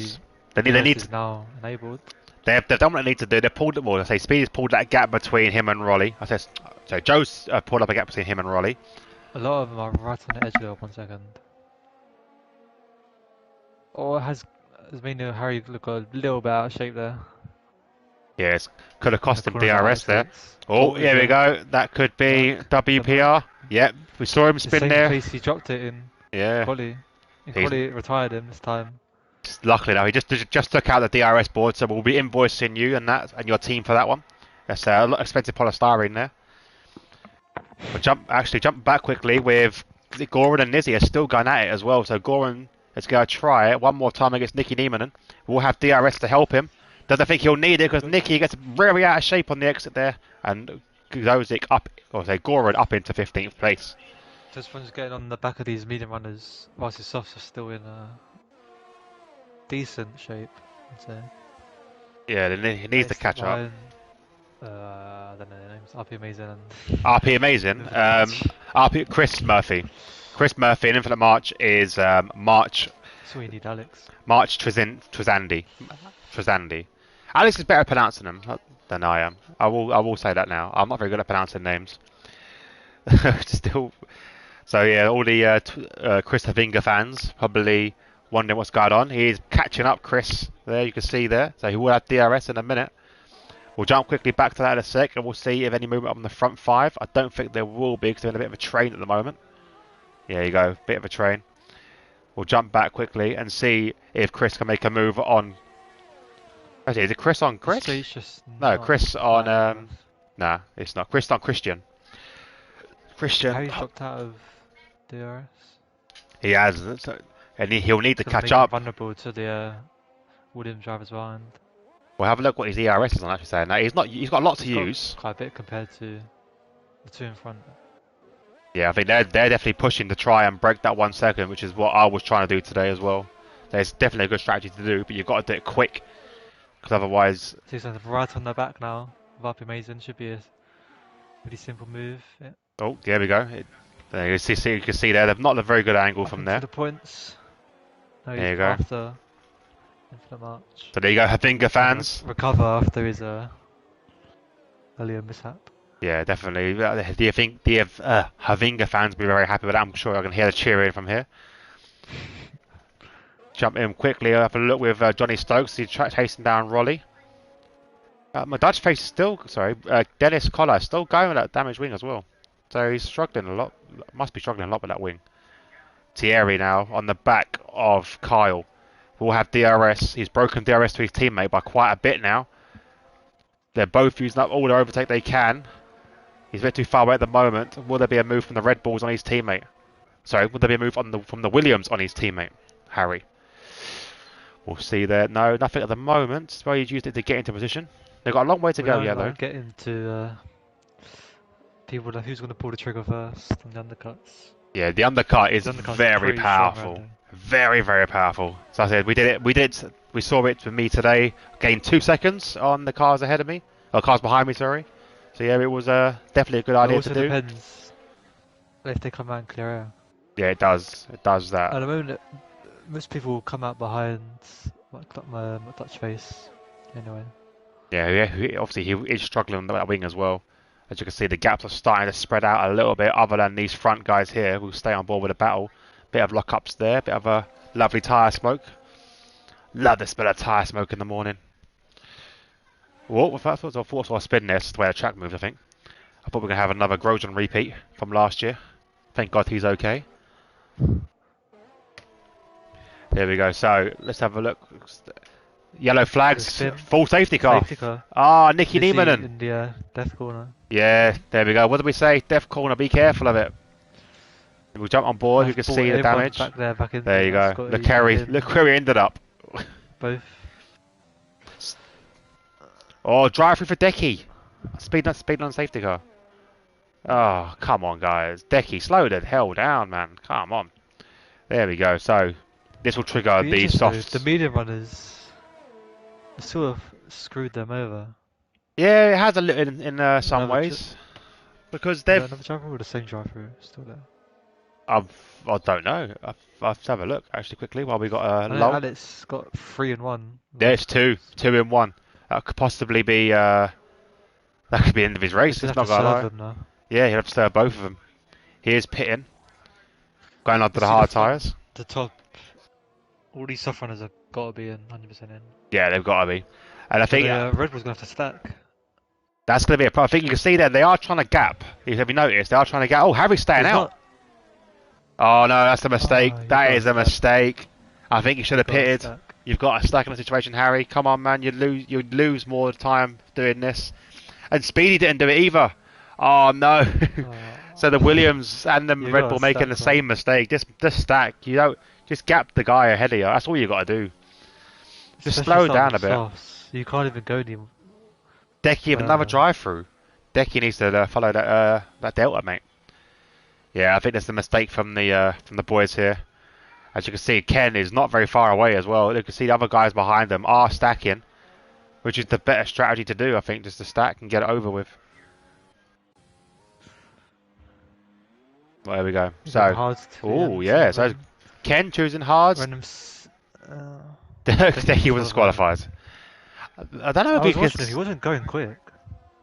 need to now enabled. They've done what they need to do. They pulled it more. I say Speedy's pulled that gap between him and Rolly. So Joe's pulled up a gap between him and Rolly. A lot of them are right on the edge there. 1 second. Oh, it has made Harry look a little bit out of shape there. Yes, could have cost him DRS there. Oh, here we go. That could be WPR. Yep, we saw him spin there. Place he dropped it in. Yeah. Quali retired him this time. Luckily, though, he just took out the DRS board, so we'll be invoicing you and your team for that one. That's a lot expensive polystyrene there. But jump back quickly with Goran and Nizzy are still going at it as well. So Goran is going to try it one more time against Nicky Niemanen. We'll have DRS to help him. Doesn't think he'll need it because Nicky gets very out of shape on the exit there, and Gozik Goran up into 15th place. Just one's getting on the back of these medium runners, whilst his softs are still in decent shape, I'd say. Yeah, he needs to catch up. I don't know their names. RP Amazing RP Amazing. RP Chris Murphy. Chris Murphy and Infinite March is March. So we need Alex. March Trezandi. Alex is better at pronouncing them than I am. I will say that now. I'm not very good at pronouncing names. So So yeah, all the Chris Havinga fans probably wondering what's going on. He's catching up, Chris. There you can see there. So he will have DRS in a minute. We'll jump quickly back to that in a sec, and we'll see if any movement on the front five. I don't think there will be because they're in a bit of a train at the moment. Yeah, there you go, bit of a train. We'll jump back quickly and see if Chris can make a move on. Actually, is it Chris on Chris? No, Chris on. Nah, it's not. Chris on Christian. Christian. Harry's dropped out of DRS. He has, and he'll need to So catch make him up. vulnerable to the Williams drivers behind. We'll have a look what his ERS is on. Actually, saying that he's not. He's got a lot to use. Quite a bit compared to the two in front. Yeah, I think they're definitely pushing to try and break that 1 second, which is what I was trying to do today as well. There's definitely a good strategy to do, but you've got to do it quick, because otherwise. So he's right on the back now. Vapi Mason should be a pretty simple move. Yeah. Oh, there we go. There you can see there. They've not a very good angle from there. The points. No, there you go. After Infinite March. So there you go, Havinga fans. Recover after his earlier mishap. Yeah, definitely. Do you think the Havinga fans will be very happy with that? I'm sure I can hear the cheering from here. Jump in quickly. Have a look with Johnny Stokes. He's chasing down Rolly. My Dutch face is still, Dennis Collar is still going with that damaged wing as well. So he's struggling a lot. Must be struggling a lot with that wing. Thierry now on the back of Kyle. Will have DRS. He's broken DRS to his teammate by quite a bit now. They're both using up all their overtake they can. He's a bit too far away at the moment. Will there be a move from the Red Bulls on his teammate? Sorry, will there be a move from the Williams on his teammate, Harry? We'll see there. No, nothing at the moment. Well, he's used it to get into position. They've got a long way to go, Yellow. Get into people who's going to pull the trigger first on the undercuts. Yeah, the undercut is very powerful. Very, very powerful. So I said, we saw it for me today. Gained 2 seconds on the cars ahead of me. Or cars behind me, sorry. So yeah, it was definitely a good idea to do. It also depends if they come out and clear air. Yeah, it does. It does that. At the moment, most people will come out behind my Dutch face anyway. Yeah, obviously he is struggling on that wing as well. As you can see, the gaps are starting to spread out a little bit, other than these front guys here who stay on board with the battle. Bit of lockups there, bit of a lovely tyre smoke. Love the smell of tyre smoke in the morning. Whoa, I thought I was spinning this, the way the track moves, I think. I thought we were going to have another Grosjean repeat from last year. Thank God he's okay. There we go, so let's have a look. Yellow flags, full safety car. Ah, Nicky Niemanen. In the death corner. Yeah, there we go. What did we say? Death corner, be careful of it. We'll jump on board, you can see the damage. There you go. Look where he ended up. Both. Oh, drive through for Decky. Speed on safety car. Oh, come on, guys. Decky, slow the hell down, man. Come on. There we go. So, this will trigger the softs. The medium runners sort of screwed them over. Yeah, it has a little in some ways. Because they've... Another driver or the same driver still there? I don't know. I'll have to have a look, actually, quickly, while we got a lull. Alex got 3 in 1. Yeah, it's 2 in 1. That could possibly be... that could be the end of his race. It's not going to lie. Yeah, he'll have to serve both of them. He is pitting. Going on to the hard tyres. The top... All these soft runners have got to be in, 100% in. Yeah, they've got to be. And I think... Red Bull's going to have to stack. That's going to be a problem. I think you can see there, they are trying to gap. Have you noticed? They are trying to gap. Oh, Harry's staying out. Oh, no, that's a mistake. That is a mistake. I think you should have pitted. You've got a stack in the situation, Harry. Come on, man. You'd lose more time doing this. And Speedy didn't do it either. Oh, no. So the Williams and the Red Bull making the same mistake. Just stack. You don't... Just gap the guy ahead of you. That's all you got to do. Just slow down a bit. You can't even go anymore. Decky with another drive-through. Decky needs to follow that delta, mate. Yeah, I think that's the mistake from the boys here. As you can see, Ken is not very far away as well. You can see the other guys behind them are stacking, which is the better strategy to do, I think, just to stack and get it over with. Well, there we go. So, oh yeah, so Ken choosing hards. Decky was disqualified. I don't know if he wasn't going quick.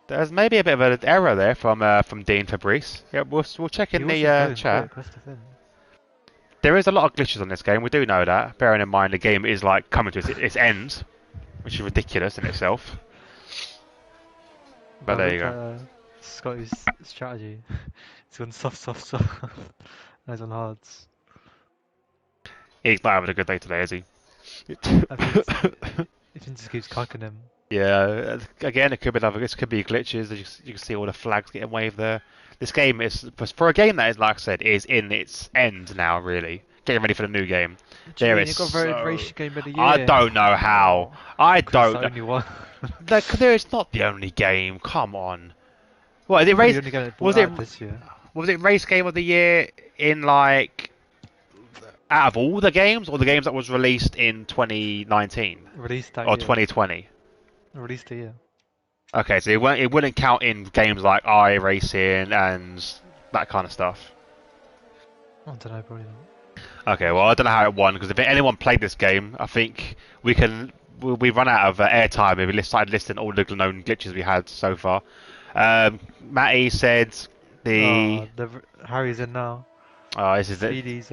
There's maybe a bit of an error there from Dean Fabrice. Yeah, we'll check He in was the just going chat. quick, that's the thing. There is a lot of glitches on this game. We do know that. Bearing in mind the game is like coming to its end, which is ridiculous in itself. But But there you look go. at Scotty's strategy. He's gone soft, soft, soft. And he's on hards. He's not having a good day today, is he? I think it just keeps cocking him. Yeah, again, it could be another. This could be glitches. You can see all the flags getting waved there. This game is for a game that is, like I said, is in its end now. Really, getting ready for the new game. What do you There mean? is It got voted so. race game of the I year. don't know how. Oh, I because it's the don't. only one. There is not the only game. Come on. What is it? Probably Race? only gonna bought Was it? out this year. Was it race game of the year in like out of all the games, or the games that was released in 2019 Released that or year. 2020? Released the year. Okay, so it wouldn't count in games like iRacing and that kind of stuff. I don't know, probably not. Okay, well I don't know how it won because if anyone played this game, I think we run out of airtime if we started listing all the known glitches we had so far. Matty said the Oh, Harry's in now. this is it. Speedy's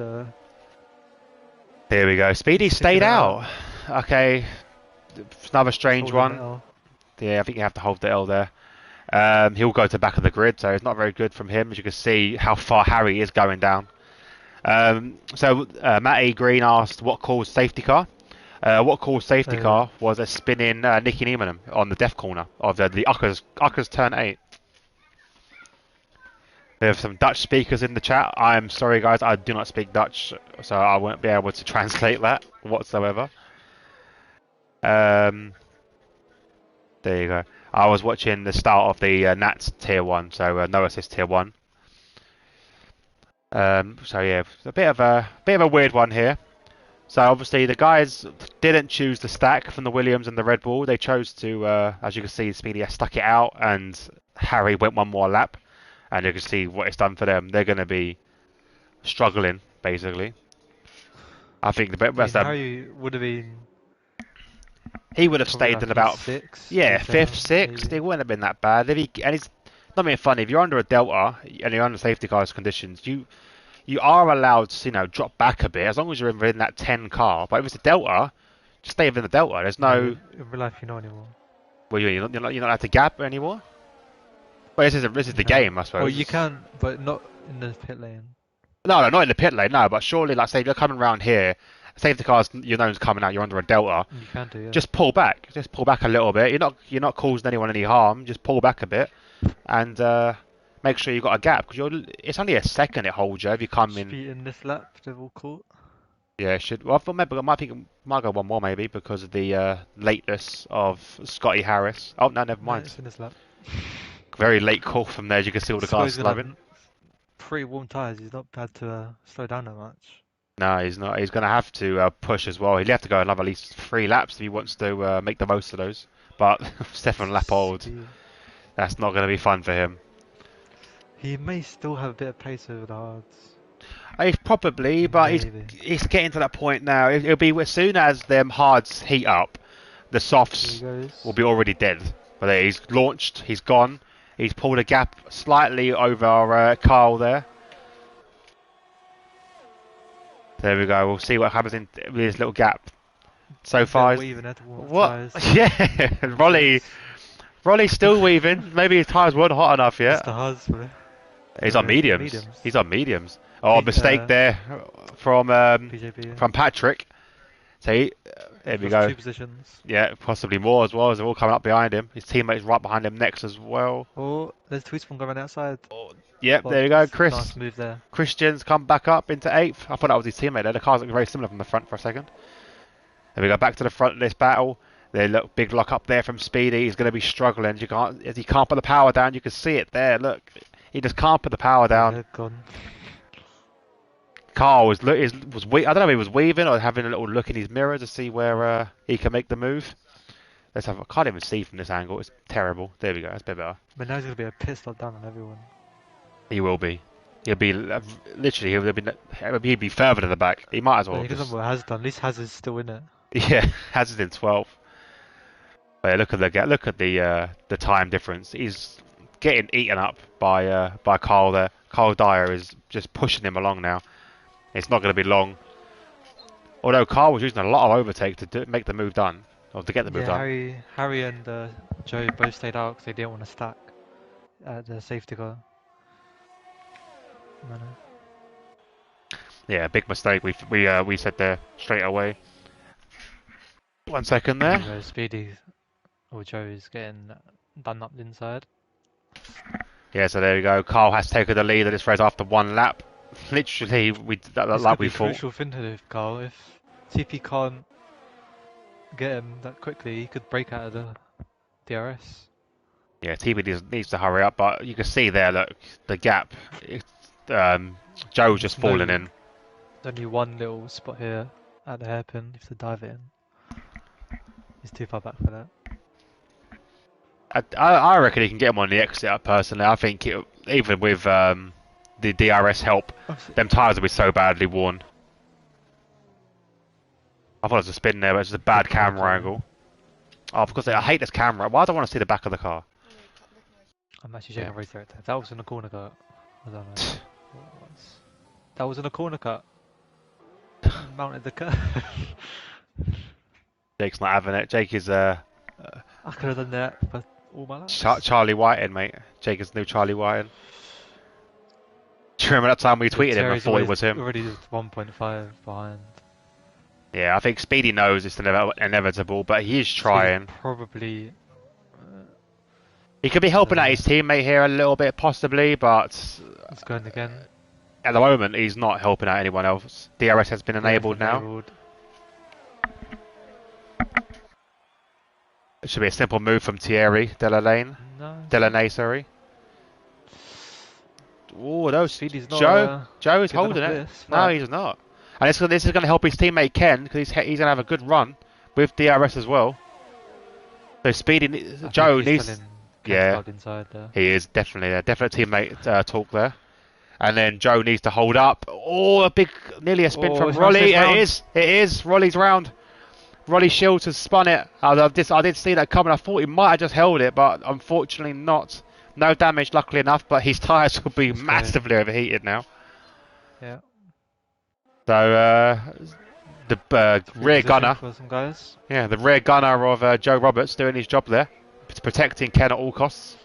Here we go. Speedy he's sticking stayed it out. out. Okay, another strange Holding the one. L. Yeah, I think you have to hold the L there. He'll go to the back of the grid, so it's not very good from him. As you can see how far Harry is going down. Matty Green asked what caused safety car. What caused safety car was a spinning Nicky Niemann on the death corner of the Uckers turn 8. We have some Dutch speakers in the chat. I'm sorry guys, I do not speak Dutch, so I won't be able to translate that whatsoever. There you go. I was watching the start of the Nats tier 1, so no assist tier 1. So yeah, a bit of a weird one here. So obviously the guys didn't choose the stack from the Williams and the Red Bull. They chose to, as you can see, Speedy has stuck it out, and Harry went one more lap, and you can see what it's done for them. They're going to be struggling basically. I think the best Harry would have been he would have probably stayed like in about P6, yeah P7, fifth, sixth. maybe. It wouldn't have been that bad. And it's not being funny. If you're under a delta and you're under safety cars conditions, you are allowed to drop back a bit as long as you're within that 10 car. But if it's a delta, just stay within the delta. There's no In real life, you're not anymore. well, you're not allowed to gap anymore. Well, this is the No. game, I suppose. Well, you can, but not in the pit lane. No, not in the pit lane. No, but surely, like say, if you're coming around here, safety cars, you know, is coming out. You're under a delta. You can do, yeah. Just pull back. Just pull back a little bit. You're not causing anyone any harm. Just pull back a bit, and make sure you've got a gap because it's only a second it holds you if you come in. Speed in this lap, they've all caught. Yeah, it should. Well, I thought maybe might go one more maybe because of the lateness of Scotty Harris. Oh no, never No, mind. it's in this lap. Very late call from there. As you can see all the cars Scotty's gonna slowing. have pretty warm tyres. He's not had to slow down that much. No, he's not. He's going to have to push as well. He'll have to go another at least 3 laps if he wants to make the most of those. But 7 lap old, Speed. that's not going to be fun for him. He may still have a bit of pace over the hards. He's probably, but Maybe. he's getting to that point now. It'll be as soon as them hards heat up, the Here softs he goes. will be already dead. But there, he's launched. He's gone. He's pulled a gap slightly over Carl there. There we go. We'll see what happens in with this little gap. So far, Weaving it, what? tyres. Yeah, Rolly's still weaving. Maybe his tyres weren't hot enough It's yet. the hards, bro. He's on mediums. He's on mediums. Oh, mistake there from PJP. from Patrick. So there we Lost go. 2 positions. Yeah, possibly more as well as they're all coming up behind him. His teammates right behind him next as well. Oh, there's tweets from going outside. Yep, Well, there you go, nice Chris. move there. Christian's come back up into 8th. I thought that was his teammate there. The cars look very similar from the front for a second. There we go, back to the front of this battle. They look big lock up there from Speedy. He's going to be struggling. He can't put the power down. You can see it there. Look, he just can't put the power down. Yeah, gone. Carl I don't know if he was weaving or having a little look in his mirror to see where he can make the move. I can't even see from this angle. It's terrible. There we go. That's a bit better. But now he's going to be a pit stop down on everyone. He will be. He'll be literally. He'll be further to the back. He might as well. He doesn't know what Has done. At least Has is still in it. Yeah, Hazard in 12th. But yeah, look at the time difference. He's getting eaten up by Carl there. Carl Dyer is just pushing him along now. It's not going to be long. Although Carl was using a lot of overtake to make the move done, or to get the move Yeah, done. Harry and Joe both stayed out because they didn't want to stack at the safety car. No, no. Yeah, big mistake. We said there straight away. 1 second There there. you go, Speedy or Joe is getting done up the inside. Yeah, so there we go. Carl has taken the lead of this race after one lap. Literally, This like could we be thought. crucial thing to do, Carl. If TP can't get him that quickly, he could break out of the DRS. Yeah, TB needs to hurry up, but you can see there, look, the gap. Joe's just There's falling in. only one little spot here at the hairpin. If to dive it in, he's too far back for that. I reckon he can get him on the exit. Personally, I think even with the DRS help, them tyres will be so badly worn. I thought it was a spin there, but it's just a bad camera angle. Oh, of course, I hate this camera. Why do I want to see the back of the car? I'm actually checking race director. That was in a corner cut. I don't know what it was. That was in a corner cut. Mounted the cut. Jake's not having it. Jake is I could have done that for all my life. Charlie Whiting, mate. Jake is new Charlie Whiting. Do you remember that time we tweeted him and thought it was him? Already 1.5 behind. Yeah, I think Speedy knows it's inevitable, but he is trying. Probably. He could be helping out his teammate here a little bit, possibly, but It's going again. at the moment he's not helping out anyone else. DRS has been enabled now. It should be a simple move from Thierry Delaney, sorry. Oh, those Joe is holding it. No, he's not. And this is going to help his teammate Ken because he's going to have a good run with DRS as well. So Speedy, Joe needs. Yeah, inside there. he is definitely a definite teammate talk there. And then Joe needs to hold up. Oh, nearly a spin from Rolly. It is. Rolly's round. Rolly Shields has spun it. I did see that coming. I thought he might have just held it, but unfortunately not. No damage, luckily enough, but his tyres will be massively overheated now. Yeah. So the rear gunner, yeah, the rear gunner of Joe Roberts doing his job there, protecting Ken at all costs.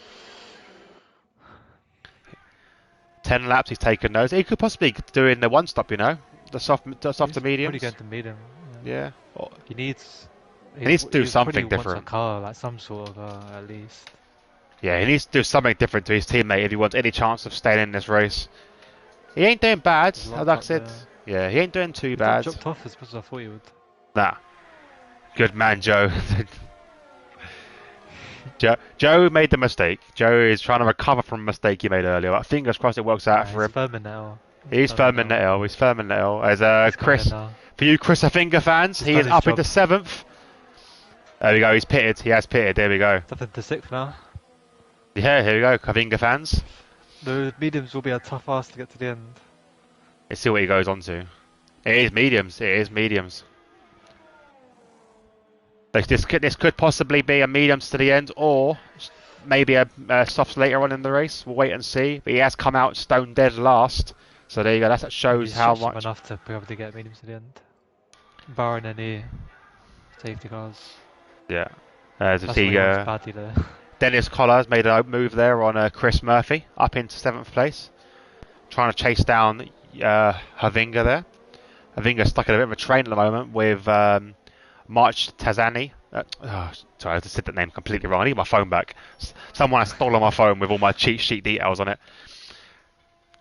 10 laps he's taken those. He could possibly do in the one stop, you know, the soft to mediums. Probably going to medium. Yeah. He needs to do something different. Wants a car, like some sort of at least. Yeah, he needs to do something different to his teammate if he wants any chance of staying in this race. He ain't doing bad, like I said. Yeah, he ain't doing too bad. Dropped off as much as I thought he would. Nah. Good man, Joe. Joe made the mistake. Joe is trying to recover from a mistake he made earlier. But fingers crossed it works out for him. He's firm in the L. He's firm in the L. He's firm in the L. As Chris, for you Chris Finger fans, he is up into 7th. There we go. He's pitted. He has pitted. There we go. It's up into 6th now. Yeah, here we go. Kavinga fans. The mediums will be a tough ask to get to the end. Let's see what he goes on to. It is mediums. It is mediums. This could possibly be a mediums to the end, or maybe a softs later on in the race. We'll wait and see. But he has come out stone dead last, so there you go. That shows how much. Enough to be able to get mediums to the end. Bahrain and safety cars. Yeah. To see there. Dennis Collars made a move there on Chris Murphy up into 7th place, trying to chase down Havinga there. Havinga's stuck in a bit of a train at the moment with March Tazani. Sorry, I just said that name completely wrong. I need my phone back. Someone has stolen my phone with all my cheat sheet details on it.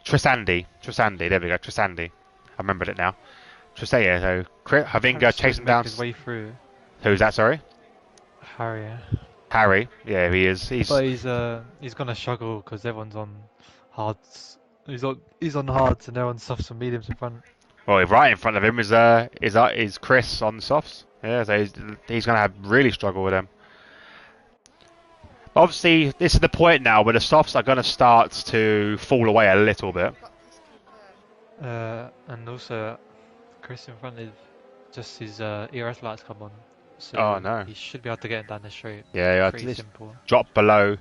Trisandi, there we go, Trisandi. I remembered it now. Trisaya, so Havinga chasing down. His way through. Who's that, sorry? Harry, yeah, he is. But he's gonna struggle because everyone's on hards. He's on hards and they're on softs and mediums in front. Well, right in front of him is Chris on the softs. Yeah, so he's gonna have really struggle with them. Obviously, this is the point now where the softs are gonna start to fall away a little bit. And also, Chris in front is just his ERS lights come on. Oh so no. he should be able to get it down the straight. Yeah, you had to Pretty just simple. drop below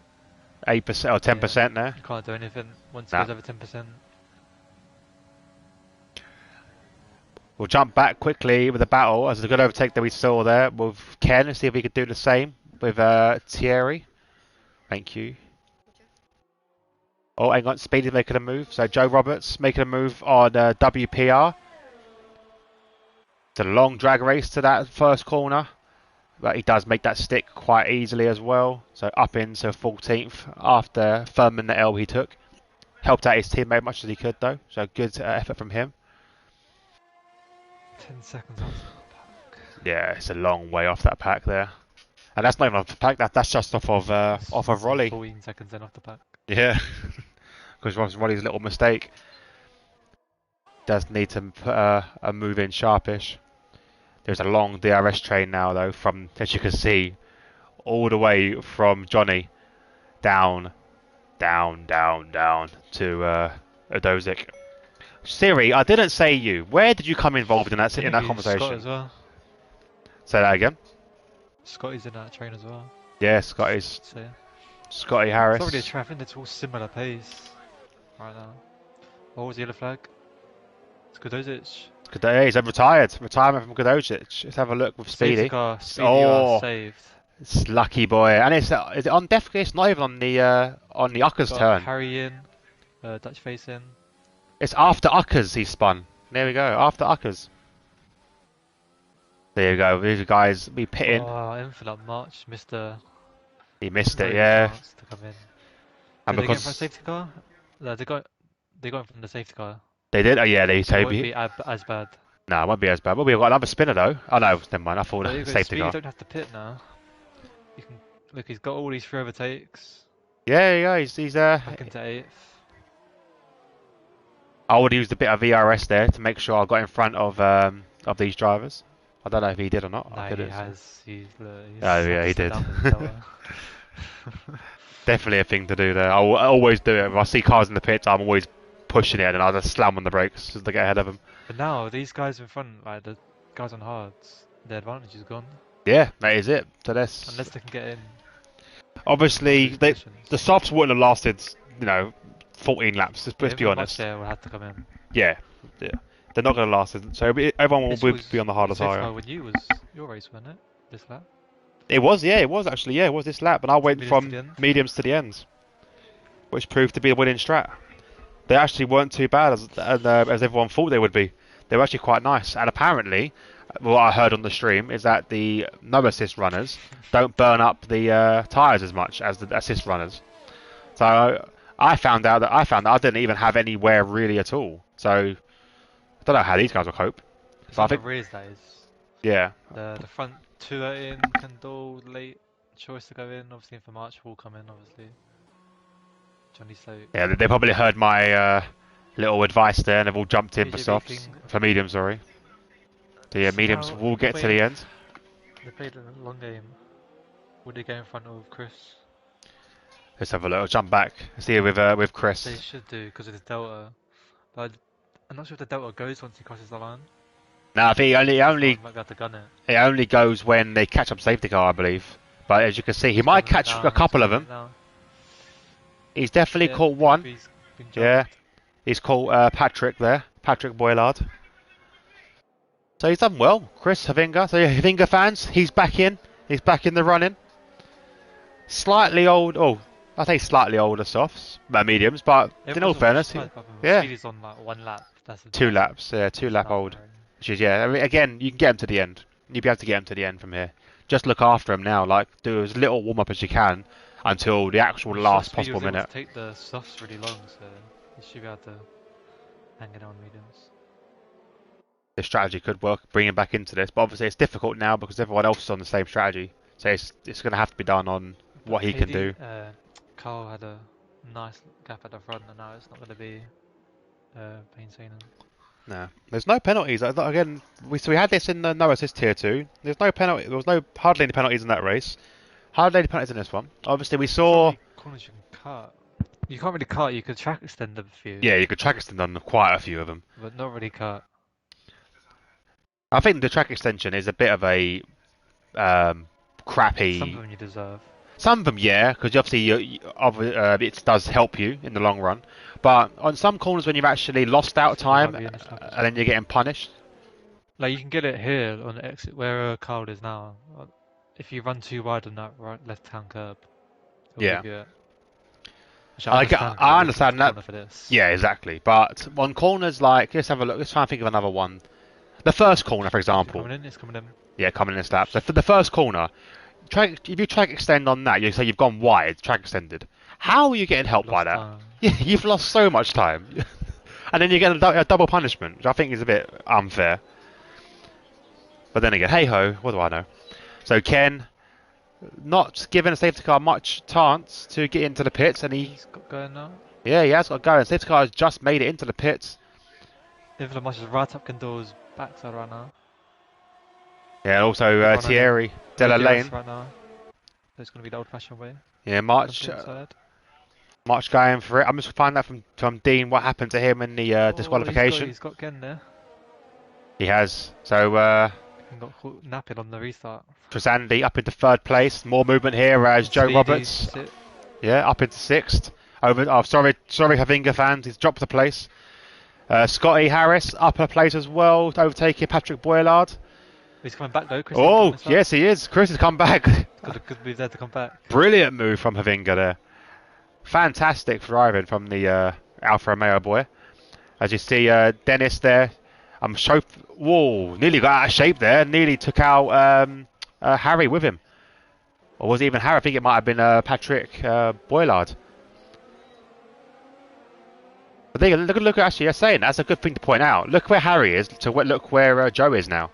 8% or Yeah, 10% there. you can't do anything once it Nah. goes over 10%. We'll jump back quickly with the battle as a good overtake that we saw there with Ken and see if we could do the same with Thierry. Thank you. Oh, hang on, Speedy's making a move. So Joe Roberts making a move on WPR. It's a long drag race to that first corner, but he does make that stick quite easily as well. So up into 14th after firming the L he took. Helped out his teammate much as he could though, so good effort from him. 10 seconds after the pack. Yeah, it's a long way off that pack there. And that's not even off the pack, that's just off of It's less than Rolly. 14 seconds then off the pack. Yeah, because Rolly's little mistake does need to put a move in sharpish. There's a long DRS train now though, from, as you can see, all the way from Johnny down to Odozic. Siri, I didn't say you. Where did you come involved in that Scott conversation? as well. Say that again. Scotty's in that train as well. Yeah, So yeah. Scotty It's Harris. not really a traffic, it's all similar pace right now. What was the yellow flag? It's Godozic. He's retired. Retirement from Godocic. Let's have a look with Safety Speedy. car, Speedy Oh, saved. it's lucky boy. And is it on definitely? It's not even on the Uckers Got turn. Harry in, Dutch face in. It's after Uckers he spun. There we go. After Uckers. There you go. These guys be pitting. Oh, Infinite March missed a He missed it. very good Yeah. chance to come in. And Did they get in because front of safety car? No, they got in from the safety car. they did. Oh yeah. They So it won't Toby. be as bad. No, it won't be as bad. Well, we've got another spinner though. Oh no, never mind. I thought But safety Speedy car. don't have to pit now. You can look. He's got all these free overtakes. Yeah. He's Back into 8th. I would have used a bit of VRS there to make sure I got in front of these drivers. I don't know if he did or not. No, I he couldn't see. has. He's Oh yeah, he had to did. slow down with the tower. Definitely a thing to do there. I always do it. If I see cars in the pits, I'm always pushing it and I just slam on the brakes just to get ahead of them. But now these guys in front, like the guys on hards, their advantage is gone Yeah, that is it. So that's unless they can get in. obviously These the positions. softs wouldn't have lasted, 14 laps. Let's be Everyone honest. there will have to come in. Yeah. They're not going to last. So everyone This will was be on the hardest safety tire. car when you was your race, wasn't it? This lap. It was, yeah, it was actually, yeah, it was this lap, and I went Mediums to from the end? mediums to the ends, which proved to be a winning strat. They actually weren't too bad as everyone thought they would be. They were actually quite nice, and apparently, what I heard on the stream is that the no assist runners don't burn up the tires as much as the assist runners. So I found out that I didn't even have any wear really at all. So I don't know how these guys will cope. It's But I not the think, rears that is. yeah, The front two are in. Kendall late choice to go in. Obviously for March will come in. Obviously. Johnny Sloat. yeah, they probably heard my little advice there, and they've all jumped in for AJ softs, Baking. for mediums, sorry. So yeah, So mediums now will get to the end. They played a long game. Would they go in front of Chris? Let's have a look. I'll jump back. See with They Chris. should do because of the Delta. But I'm not sure if the Delta goes once he crosses the line. No, I think Might be able to gun it. it only goes when they catch up safety car, I believe. But as you can see, he might catch a couple of them. He's definitely caught one. Yeah, he's caught Patrick there, Patrick Boylard. So he's done well, Chris Havinga. So yeah, Havinga fans, he's back in. He's back in the running. Slightly old. Oh, I say slightly older softs, mediums. But in all fairness, yeah, Speedy's on like 1 lap. That's 2 laps. Yeah, 2 lap old. Which is, yeah. I mean, again, you can get him to the end. You'll be able to get him to the end from here. Just look after him now. Like, do as little warm up as you can until the actual last possible minute. Take the softs really long, so you should be able to hang it on mediums. The strategy could work, bring him back into this, but obviously it's difficult now because everyone else is on the same strategy. So it's going to have to be done on what he can do. Carl had a nice gap at the front, and now it's not going to be plain sailing. No, there's no penalties. Again, we had this in the no assist tier 2. There's no penalty. There was hardly any penalties in that race. Hardly any penalties in this one. Obviously, we saw. Corners you can cut. You can't really cut. You could track extend a few. Yeah, you could track extend on quite a few of them. But not really cut. I think the track extension is a bit of a Some crappy. of them you deserve. Some of them, yeah, because obviously it does help you in the long run. But on some corners when you've actually lost out You might time be in this lap as and then well. you're getting punished. Like you can get it here on the exit where Carl is now. If you run too wide on that right left-hand curb, it'll Yeah, give you it. Which I understand because I it is a good understand that. corner for this. Yeah, exactly. But on corners like, let's have a look. Let's try and think of another one. The first corner, for Is it example. coming in? It's coming in. Yeah, coming in slap. So for the first corner, if you track extend on that, you say you've gone wide, track extended. How are you getting You've helped by lost that? time. Yeah, you've lost so much time, and then you get a double punishment, which I think is a bit unfair. But then again, hey ho, what do I know? So Ken, not giving a safety car much chance to get into the pits, and He's got going now. he has got to go. And safety car has just made it into the pits. Ivlamosh is right up Kendall's backside right now. Yeah, also Good run on him. Thierry No Delalane. DRS right now. So it's going to be the old-fashioned way. Yeah, Jump inside. March going for it. I'm just finding out from Dean what happened to him in the Oh, disqualification. he's got Ken there. He has. So And got caught napping on the restart. Trizandi up into third place. More movement here as Joe Roberts. Yeah, up into sixth. Sorry, Havinga fans. He's dropped a place. Scotty Harris up a place as well, overtaking Patrick Boylard. He's coming back though. Chris Oh, yes, he is. Chris has come back. Got a good move there to come back. Brilliant move from Havinga there. Fantastic driving from the Alfa Romeo boy. As you see, Dennis there. Whoa, nearly got out of shape there. Nearly took out Harry with him. Or was it even Harry? I think it might have been Patrick Boylard. But there, look, actually, you're saying that's a good thing to point out. Look where Harry is, look where Joe is now.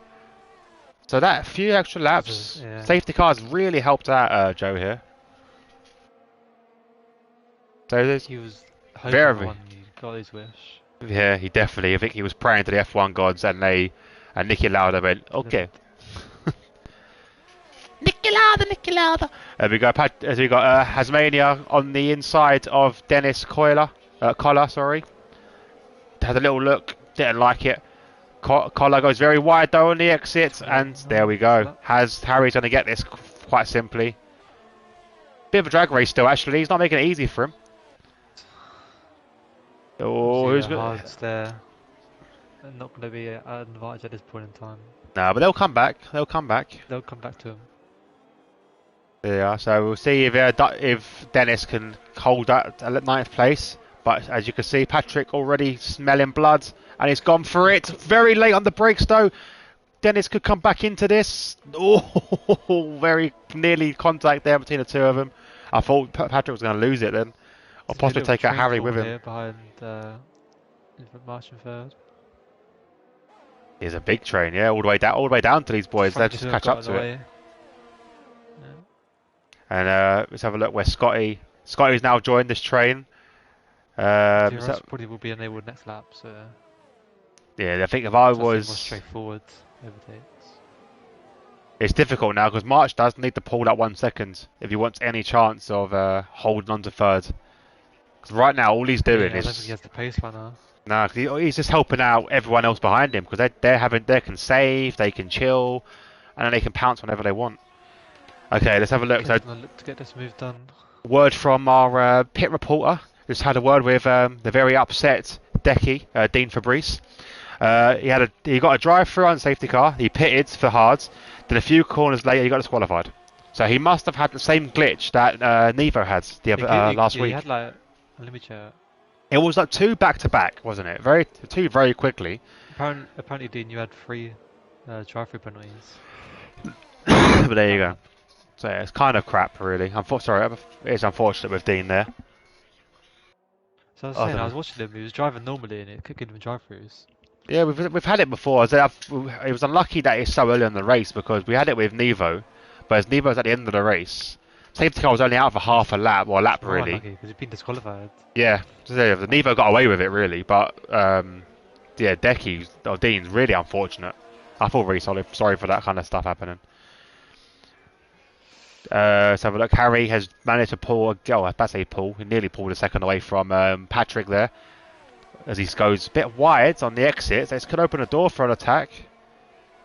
So that few extra laps, safety cars really helped out Joe here. So he was hoping he got his wish. Yeah, he definitely. I think he was praying to the F1 gods, and Niki Lauda went, okay. Niki Lauda. We got Hasmania on the inside of Dennis Collar, sorry. Had a little look, didn't like it. Collar goes very wide though on the exit, and there we go. Harry's going to get this quite simply. Bit of a drag race still, actually. He's not making it easy for him. Oh, who's good? There. Not going to be an advantage at this point in time. No, but they'll come back. They'll come back. They'll come back to him. Yeah, so we'll see if Dennis can hold that at ninth place. But as you can see, Patrick already smelling blood, and he's gone for it. Very late on the brakes, though. Dennis could come back into this. Oh, very nearly contact there between the two of them. I thought Patrick was going to lose it then. Or possibly take out Harry with him. Here behind Martian third. He's a big train, yeah, all the way down to these boys. They'll just catch up to it. Yeah. And let's have a look where Scotty's now joined this train. Probably will be enabled next lap. So yeah, I think if I was more straightforward overtakes. It's difficult now because March does need to pull that 1 second if he wants any chance of holding on to third. Because right now all he's doing is. I don't think he has the pace right now. No, he's just helping out everyone else behind him because they can save, they can chill, and then they can pounce whenever they want. Okay, let's have a look. So, look to get this move done. Word from our pit reporter. Just had a word with the very upset Dean Fabrice. He got a drive-through on safety car. He pitted for hards. Then a few corners later, he got disqualified. So he must have had the same glitch that Nevo had last week. He had let me check. It was like two back-to-back, wasn't it? Two very quickly. Apparently, Dean, you had 3 drive-through penalties. But there you go. So yeah, it's kind of crap, really. It's unfortunate with Dean there. So I was watching him. He was driving normally, and it could give him drive-throughs. Yeah, we've had it before. It was unlucky that it's so early in the race because we had it with Nevo, but as Nevo's at the end of the race, safety car was only out for half a lap, or a lap really. Because he'd been disqualified. Yeah, so the Nevo got away with it really, but yeah, Dean's really unfortunate. I feel really sorry for that kind of stuff happening. Let's have a look. Harry has managed to pull he nearly pulled a second away from Patrick there. As he goes a bit wide on the exit, this could open a door for an attack.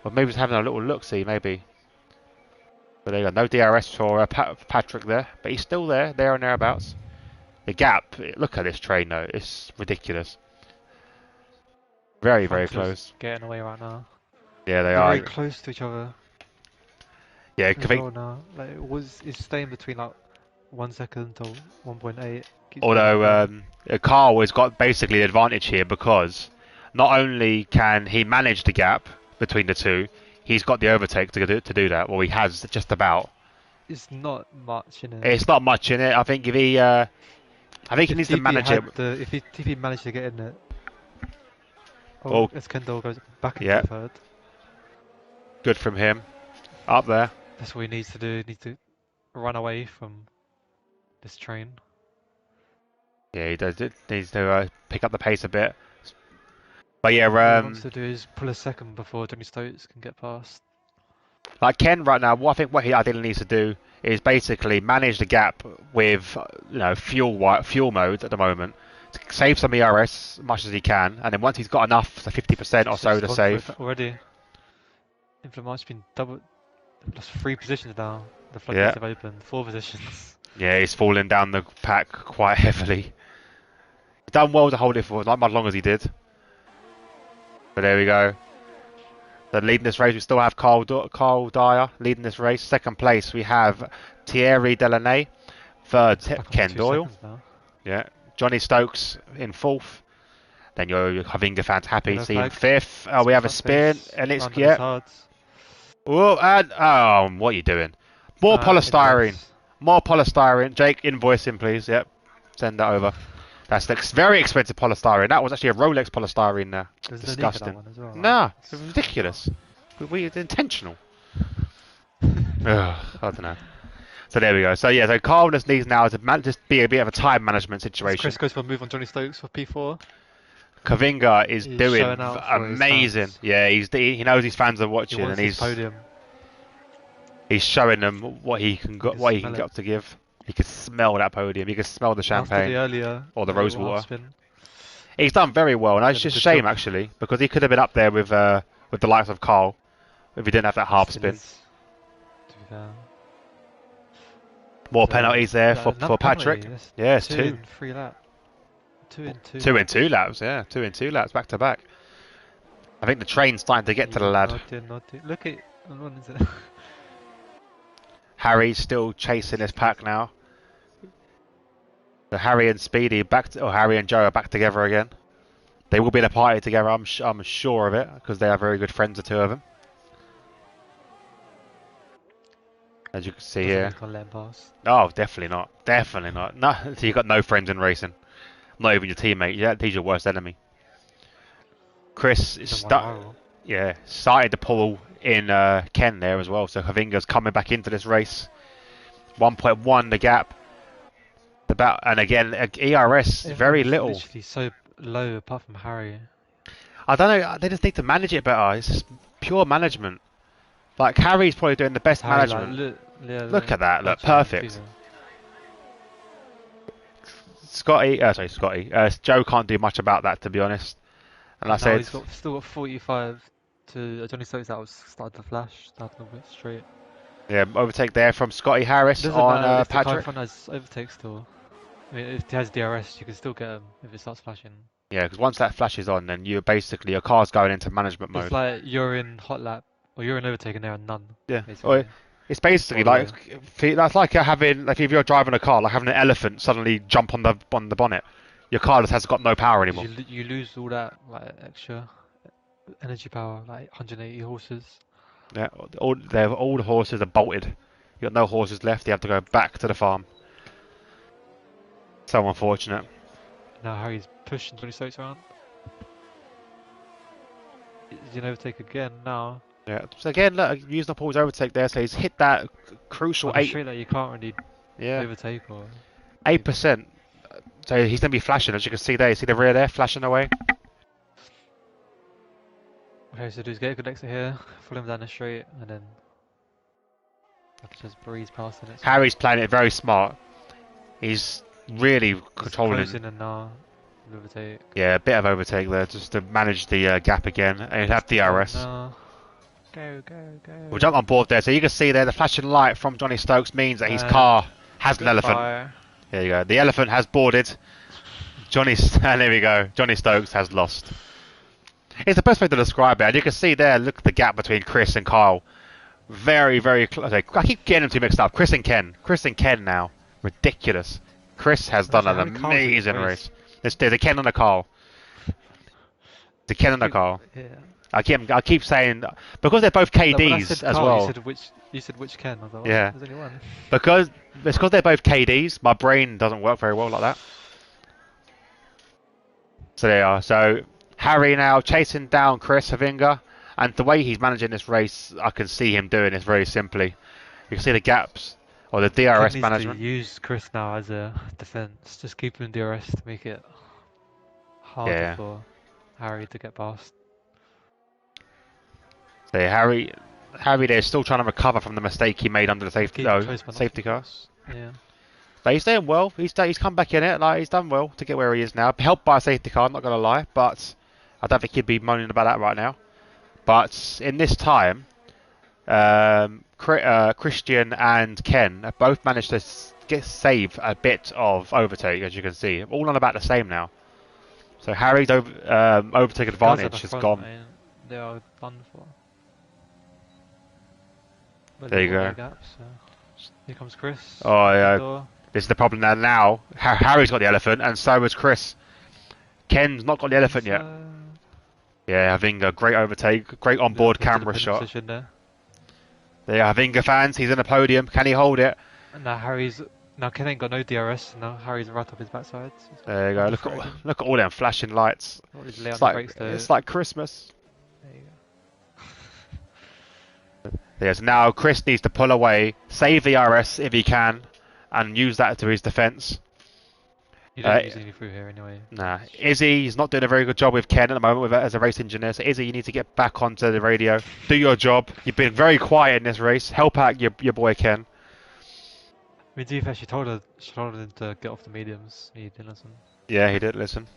Or maybe he's having a little look-see, maybe. But there you go, no DRS for Patrick there, but he's still there and thereabouts. The gap, look at this train though, it's ridiculous. Very, very Front two's close. getting away right now. Yeah, they They're very are. close to each other Yeah, as well now. Like it's staying between like 1 second to 1.8. Keeps going up although and down. Carl has got basically the advantage here because not only can he manage the gap between the two, he's got the overtake to do that. Well, he has just about. It's not much in it. It's not much in it. I think if he, I think he If needs to TP manage it. had the if he managed to get in it, Oh, as Kendall goes back into yeah, third. good from him. Up there. That's what he needs to do. He needs to run away from this train. Yeah, he does. It needs to pick up the pace a bit. But yeah, What he wants to do is pull a second before Johnny Stokes can get past. like Ken right now, what he ideally needs to do is basically manage the gap with fuel mode at the moment, to save some ERS as much as he can, and then once he's got enough, so 50% or so to save. Already, Inflamar's been lost 3 positions now. The Yeah, floodgates have opened 4 positions. yeah, he's falling down the pack quite heavily. He's done well to hold it for not as long as he did. But there we go. The leading this race, we still have Carl Dyer leading this race. Second place, we have Thierry Delaney. Third, Ken Doyle. Yeah, Johnny Stokes in fourth. Then your Havinga fans happy seeing fifth. Oh, we have a spin, and it's Oh, and what are you doing? More polystyrene. Invoice. More polystyrene. Jake, invoice him, please. Yep, send that over. That's very expensive polystyrene. That was actually a Rolex polystyrene there. There's Disgusting. No need for that one as well, Nah, it's ridiculous. It's intentional. Ugh, I don't know. So there we go. So yeah, so Carl just needs now to just be a bit of a time management situation. Chris goes for a move on Johnny Stokes for P4. Kavinga is doing amazing. Yeah, he knows his fans are watching, and he's showing them what he can get up to give. He can smell that podium. He can smell the champagne or the rose water. He's done very well, and it's just a shame actually because he could have been up there with the likes of Carl if he didn't have that half spin. More penalties there for Patrick. Yes, 2 in 3 laps. 2 in 2. 2 in 2 laps. Yeah, 2 in 2 laps back to back. I think the train's starting to get to the lad. Look at what is it? Harry's still chasing his pack now. So Harry and Speedy Harry and Joe are back together again. They will be in a party together. I'm sure of it because they are very good friends, the two of them. As you can see here. Oh, definitely not. Definitely not. No, so you've got no friends in racing. Not even your teammate. Yeah, he's your worst enemy. Chris is started to pull in Ken there as well. So Havinga's coming back into this race. 1.1 the gap. And again, ERS very little. Literally so low apart from Harry. I don't know. They just need to manage it better. It's just pure management. Like Harry's probably doing the best management. Look at that. Look, perfect. Scotty. Joe can't do much about that, to be honest. And I said he's still got 45 to Johnny Stokes. That was started to flash, started a bit straight. Yeah, overtake there from Scotty Harris on Patrick. The has overtake still. I mean, if he has DRS, you can still get him if it starts flashing. Yeah, because once that flashes on, then your car's going into management mode. It's like you're in hot lap, or you're in overtake and there are none. Yeah, it's basically that's like having, like if you're driving a car, like having an elephant suddenly jump on the bonnet. Your car just has got no power anymore. You lose all that like extra energy power, like 180 horses. Yeah, all the horses are bolted. You got no horses left. You have to go back to the farm. So unfortunate. Now Harry's pushing 26 around. He's in overtake again now. Yeah. So again, look, using up all his overtake there, so he's hit that crucial 8. Straight that you can't really overtake or 8%. So he's gonna be flashing, as you can see there. You see the rear there flashing away. Okay, so just get a good exit here, follow him down the straight, and then just breeze past it. Harry's playing it very smart. He's really controlling. Closing and now overtake. Yeah, a bit of overtake there just to manage the gap again, and he'd have DRS. No. Go, go, We'll go. jump on board there. So you can see there the flashing light from Johnny Stokes means that his car has an elephant. Goodbye. There you go. The elephant has boarded. And there we go. Johnny Stokes has lost. It's the best way to describe it. And you can see there, look at the gap between Chris and Kyle. Very, very close. I keep getting them too mixed up. Chris and Ken. Chris and Ken now. Ridiculous. Chris has done an amazing race. There's a Ken and a Kyle. The Ken and a Kyle. Yeah. I keep saying because they're both KDs as Carl, well. You said which Ken? I was like, Yeah. There's only one. Because they're both KDs. My brain doesn't work very well like that. So they are. So Harry now chasing down Chris Havinga, and the way he's managing this race, I can see him doing this very simply. You can see the gaps or the DRS Ken management. needs to use Chris now as a defense. Just keep him in DRS to make it harder for Harry to get past. So Harry there's still trying to recover from the mistake he made under the safety car. Yeah. But he's doing well. He's come back in it. Like he's done well to get where he is now. Helped by a safety car, I'm not gonna lie, but I don't think he'd be moaning about that right now. But in this time, Christian and Ken have both managed to save a bit of overtake, as you can see. All on about the same now. So Harry's overtake advantage is gone. Man, they are done for. But There you go. Gap, so. Here comes Chris. Oh yeah. This is the problem now. Harry's got the elephant, and so has Chris. Ken's not got the elephant yet. Yeah, Havinga, great overtake, great onboard camera shot. There you are, Havinga fans, he's in the podium. Can he hold it? And now Ken ain't got no DRS, and now Harry's right up his backside. There you go. Look at all them flashing lights. It's like Christmas. There you go. Yes, now Chris needs to pull away, save the RS if he can, and use that to his defence. You don't use any through here anyway. Nah, Izzy's not doing a very good job with Ken at the moment as a race engineer. So Izzy, you need to get back onto the radio, do your job. You've been very quiet in this race. Help out your boy Ken. I mean, Deef actually told him to get off the mediums. He didn't listen. Yeah, he did listen.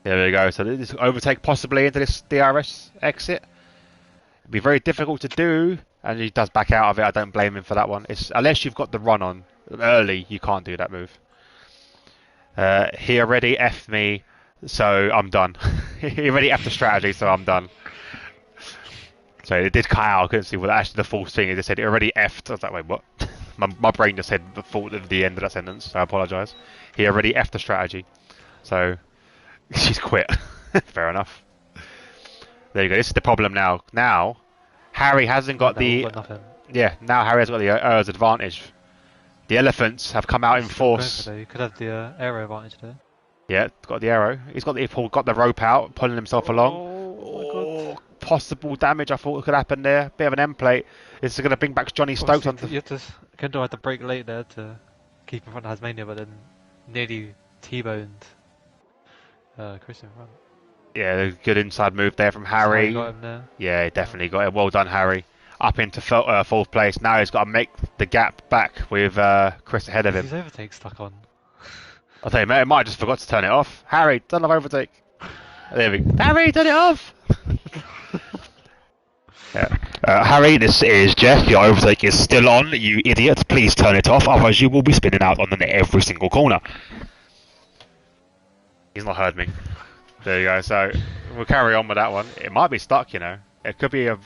There we go. So this overtake possibly into this DRS exit. It'd be very difficult to do, and he does back out of it. I don't blame him for that one. Unless you've got the run on early, you can't do that move. He already F'd me, so I'm done. He already F'd the strategy, so I'm done. So it did cut out. I couldn't see what actually the full thing. It just said it already F'd. I was like, wait, what? my brain just said the end of that sentence, so I apologise. He already F'd the strategy. So she's quit. Fair enough. There you go. This is the problem now. Now, Harry hasn't got the... Yeah, now Harry has got the advantage. The elephants have come out in force. You could have the aero advantage there. Yeah, got the arrow. He's got the rope out, pulling himself along. Oh, possible damage I thought could happen there. Bit of an end plate. This is going to bring back Johnny Stokes onto... Kendo had to brake late there to keep in front of Tasmania, but then nearly T-boned Chris in front. Yeah, good inside move there from Harry. Got him there. Yeah, he definitely got it. Well done, Harry. Up into fourth place. Now he's got to make the gap back with Chris ahead of him. His overtake stuck on. I'll tell you, mate, I might have just forgot to turn it off. Harry, turn off overtake. There we go. Harry, turn it off! Yeah. Harry, this is Jeff. Your overtake is still on. You idiot. Please turn it off, otherwise you will be spinning out on the net every single corner. He's not heard me. There you go. So we'll carry on with that one. It might be stuck, you know. It could be a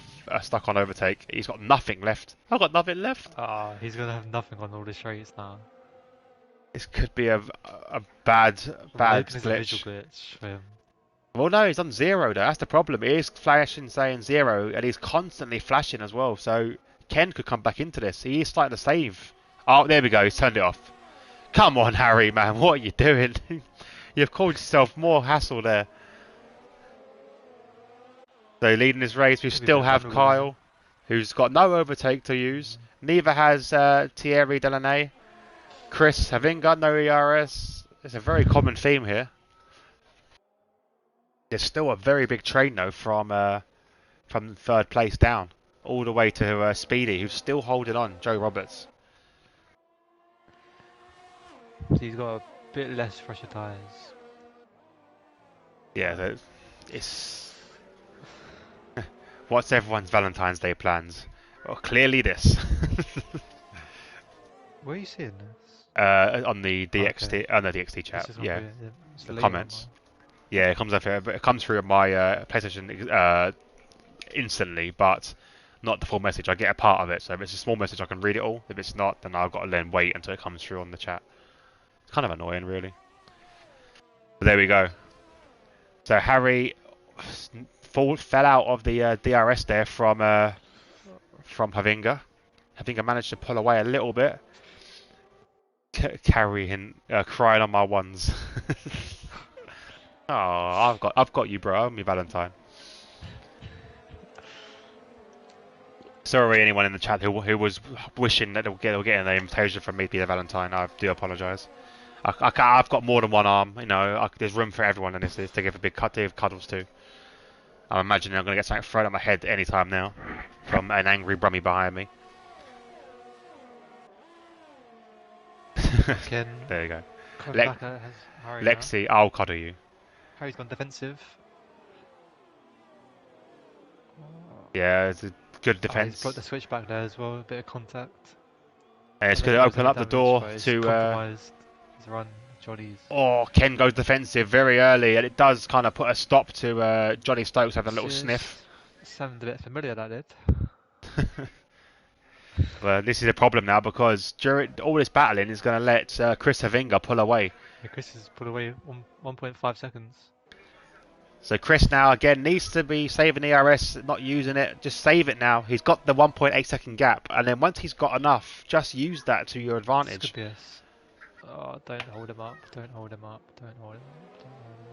stuck on overtake. He's got nothing left. I've got nothing left. He's gonna have nothing on all the straights now. This could be a bad glitch. For him. Well, no, he's on zero though. That's the problem. He is flashing saying zero, and he's constantly flashing as well. So Ken could come back into this. He is starting to save. Oh, there we go. He's turned it off. Come on, Harry, man. What are you doing? You've caused yourself more hassle there. So leading this race, we still have Kyle, who's got no overtake to use. Neither has Thierry Delaney. Chris Havinga, no ERS. It's a very common theme here. There's still a very big train though from third place down, all the way to Speedy, who's still holding on, Joe Roberts. So he's got a bit less fresher tyres. Yeah, it's... What's everyone's Valentine's Day plans? Well, clearly this. Where are you seeing this? On the Okay. DxT, oh no, DxT It's chat. just come Yeah, through. It's the later on my. comments. Yeah, it comes up. It comes through my PlayStation instantly, but not the full message. I get a part of it, so if it's a small message, I can read it all. If it's not, then I've got to then wait until it comes through on the chat. It's kind of annoying, really. But there we go. So Harry fell out of the DRS there from Havinga. Havinga managed to pull away a little bit. Carrying, crying on my ones. Oh, I've got you, bro. I'm your Valentine. Sorry, anyone in the chat who was wishing that they were getting an invitation from me to be their Valentine. I do apologise. I've got more than one arm. You know, there's room for everyone in this. To give a big cut, to give cuddles too. I'm imagining I'm going to get something thrown at my head any time now from an angry Brummy behind me. Ken. There you go. Coming back at Harry now. Lexi, I'll cuddle you. Harry's gone defensive. Yeah, it's a good He's defence. blocked the switch back there as well. A bit of contact. And it's And then going he to goes open over up the damage, door but it's to. compromised his run. Jolly's. Oh, Ken goes defensive very early, and it does kind of put a stop to Johnny Stokes having a little sniff. Sounded a bit familiar, that did. Well, this is a problem now because during all this battling is going to let Chris Havinga pull away. Yeah, Chris has pulled away 1.5 seconds. So Chris now again needs to be saving the RS, not using it. Just save it now. He's got the 1.8 second gap, and then once he's got enough, just use that to your This advantage. could be us. Oh, don't hold him up. Don't hold him up. Don't hold him up. Don't hold him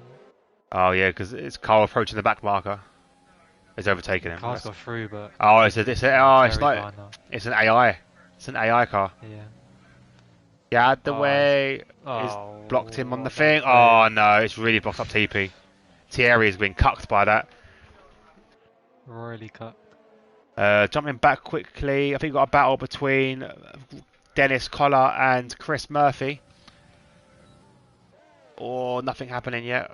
up. Oh yeah, because it's Carl approaching the back marker. It's overtaking him. Car's got through, but Oh, it's it's not. It's an AI. It's an AI car. Yeah. Get out the Oh, way. It's blocked him on the thing. Oh no, it's really blocked up TP. Thierry has been cucked by that. Royally cut. Jumping back quickly, I think we've got a battle between Dennis Collar and Chris Murphy. Oh, nothing happening yet.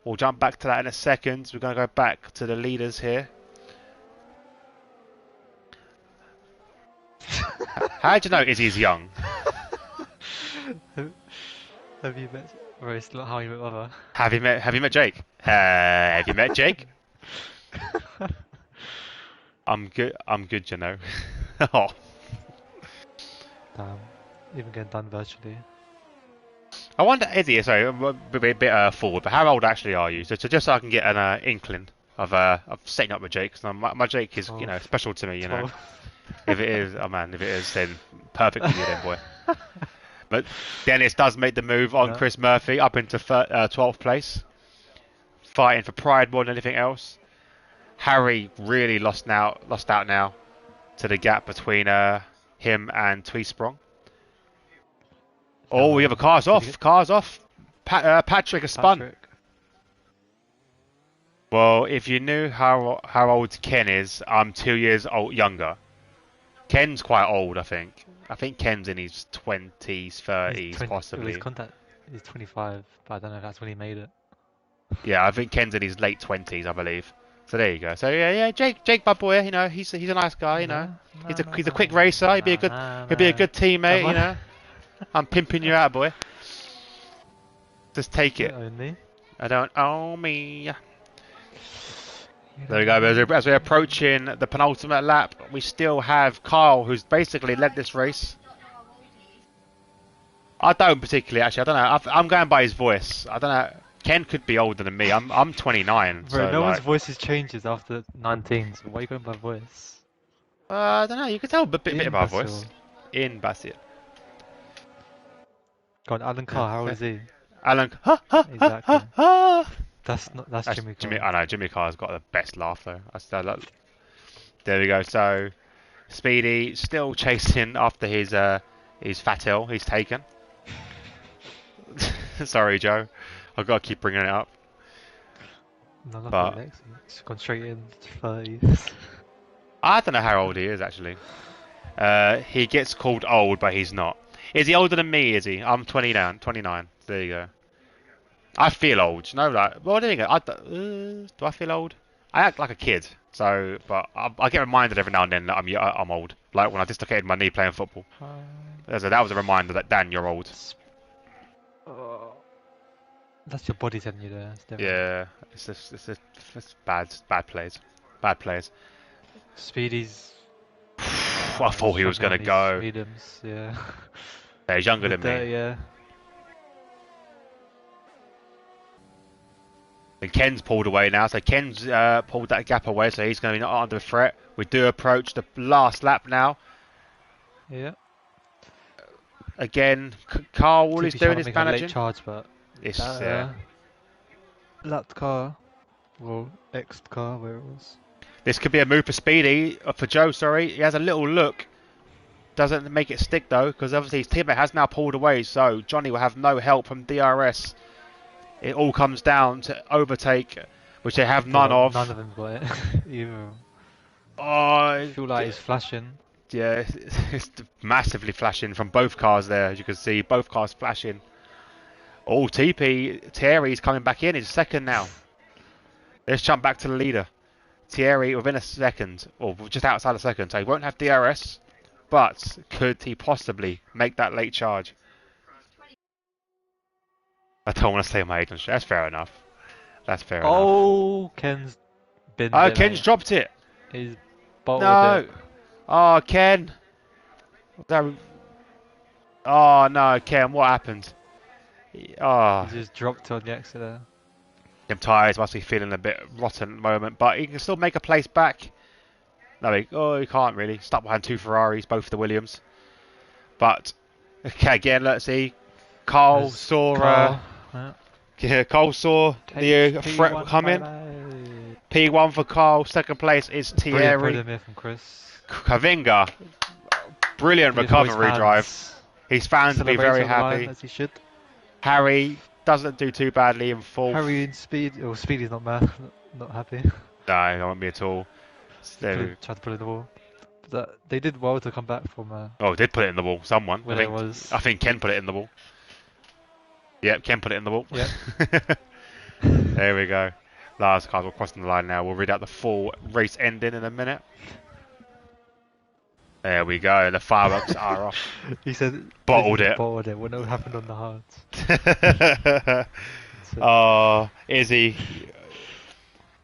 We'll jump back to that in a second. We're going to go back to the leaders here. How do you know Izzy's young? Have you met? Or it's not how you met mother. Have you met Jake? Have you met Jake? I'm good, you know. Oh. Damn. Even getting done virtually. I wonder, Izzy, sorry, a bit forward, but how old actually are you? So just so I can get an inkling of setting up with Jake. Cause my Jake is, 12. special to me, 12. If it is, oh man, if it is, then perfect for you then, boy. But Dennis does make the move on Chris Murphy up into 12th place, fighting for pride more than anything else. Harry really lost out now to the gap between him and Tweesprong. Oh, we have a car's off. Patrick has spun. Well, if you knew how old Ken is, I'm 2 years younger. Ken's quite old, I think. I think Ken's in his 20s, 30s, possibly. He's 25, but I don't know if that's when he made it. Yeah, I think Ken's in his late 20s, I believe. So there you go. So yeah, Jake, my boy, he's a nice guy, he's a quick racer. He'll be a good teammate, I'm pimping you out, boy. Just take it. I don't own me. There we go. As we're approaching the penultimate lap, we still have Kyle, who's basically led this race. I don't particularly, actually. I don't know. I'm going by his voice. I don't know. Ken could be older than me. I'm 29. Bro, so no one's voices changes after 19. So why are you going by voice? I don't know. You can tell a bit about voice. In Basil. God, Alan Carr. How old is he? Alan. Exactly. That's Jimmy Carr. I know Jimmy Carr's got the best laugh though. There we go. So Speedy still chasing after his fat hill he's taken. Sorry, Joe. I've got to keep bringing it up. No, but it's gone straight in 30s. I don't know how old he is actually. He gets called old, but he's not. Is he older than me? Is he? I'm 29. There you go. I feel old. What do you think? Do I feel old? I act like a kid, so I get reminded every now and then that I'm old. Like when I dislocated my knee playing football. That was a reminder that Dan, you're old. Oh, that's your body telling you there. It's different. Yeah, it's bad plays, bad plays. Speedy's. I thought he was Struggling on gonna these go. mediums. Yeah. Yeah, he's younger With than me. the yeah. And Ken's pulled away now, so Ken's pulled that gap away, so he's going to be not under threat. We do approach the last lap now. Yeah. Again, Carl, all he's TP trying doing to is make a late managing. charge, but It's, that lapped car, well, X car, where it was. this could be a move for Speedy, for Joe, sorry. He has a little look. Doesn't make it stick, though, because obviously his teammate has now pulled away, so Johnny will have no help from DRS. It all comes down to overtake, which they have none of. None of them got it. Either. Oh, I feel like he's flashing. yeah, it's massively flashing from both cars there, as you can see. Both cars flashing. Oh, Thierry's coming back in. He's second now. Let's jump back to the leader. Thierry within a second, or just outside a second, so he won't have DRS, but could he possibly make that late charge? I don't want to say my age. That's fair enough. That's fair enough. Oh, Ken's binned Oh, it, Ken's mate. dropped it. He's bottled No. it. Oh, Ken. Oh, no, Ken, what happened? Oh, He just dropped on the exit there. them tyres must be feeling a bit rotten at the moment, but he can still make a place back. No, he can't really. Stuck behind two Ferraris, both the Williams. But, okay, again, let's see. Carl saw, Carl saw the threat coming. P1 for Carl. Second place is Thierry. Brilliant here from Chris. Kavinga. Brilliant recovery drive. His fans will be very happy. As he should. Harry doesn't do too badly in fourth. Harry and Speedy's not mad, not happy. No, I won't be at all. Tried to put it in the wall. But they did well to come back from. Oh, did put it in the wall. Someone. I think Ken put it in the wall. Yep, Ken put it in the wall. Yep. There we go. Last cars will crossing the line now. We'll read out the full race ending in a minute. There we go. The fireworks are off. He said Bottled it. Bottled it. What happened on the hards? Oh, Izzy.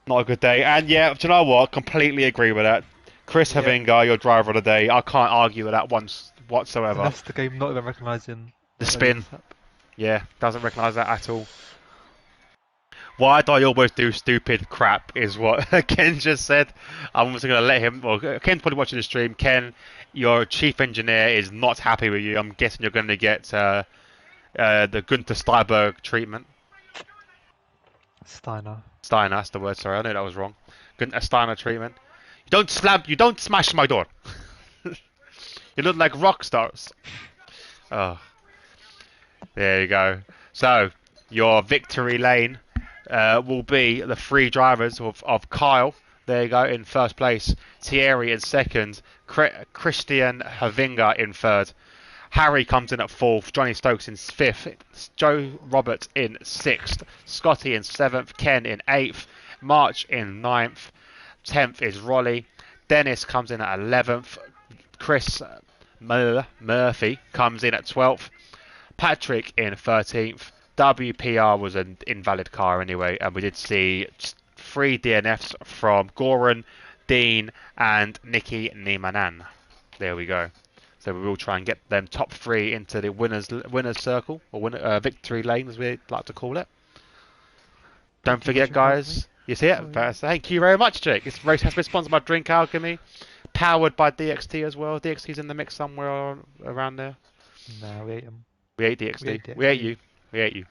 Not a good day. And yeah, do you know what? Completely agree with that. Chris Havinga, your driver of the day. I can't argue with that once whatsoever. And that's the game not even recognising the spin. Yeah, doesn't recognise that at all. Why do I always do stupid crap is what Ken just said. I'm also going to let him... Well, Ken's probably watching the stream. Ken, your chief engineer is not happy with you. I'm guessing you're going to get the Gunther Steinberg treatment. Steiner, that's the word. Sorry, I know that was wrong. Gunther Steiner treatment. You don't smash my door. You look like rock stars. Oh. There you go. So, your victory lane will be the three drivers of Kyle. There you go, in first place. Thierry in second. Christian Havinga in third. Harry comes in at fourth. Johnny Stokes in fifth. Joe Roberts in sixth. Scotty in seventh. Ken in eighth. March in ninth. 10th is Rolly. Dennis comes in at 11th. Chris Murphy comes in at 12th. Patrick in 13th. WPR was an invalid car anyway, and we did see 3 DNFs from Goran, Dean, and Nikki Niemanan. There we go. So we will try and get them top 3 into the winners circle, or victory lane as we like to call it. Don't forget, guys. You see it? Thank you very much, Jake. This race has been sponsored by Drink Alchemy, powered by DxT as well. DxT's in the mix somewhere around there. No, we ate them. We ate DxT. We ate you. We ate you.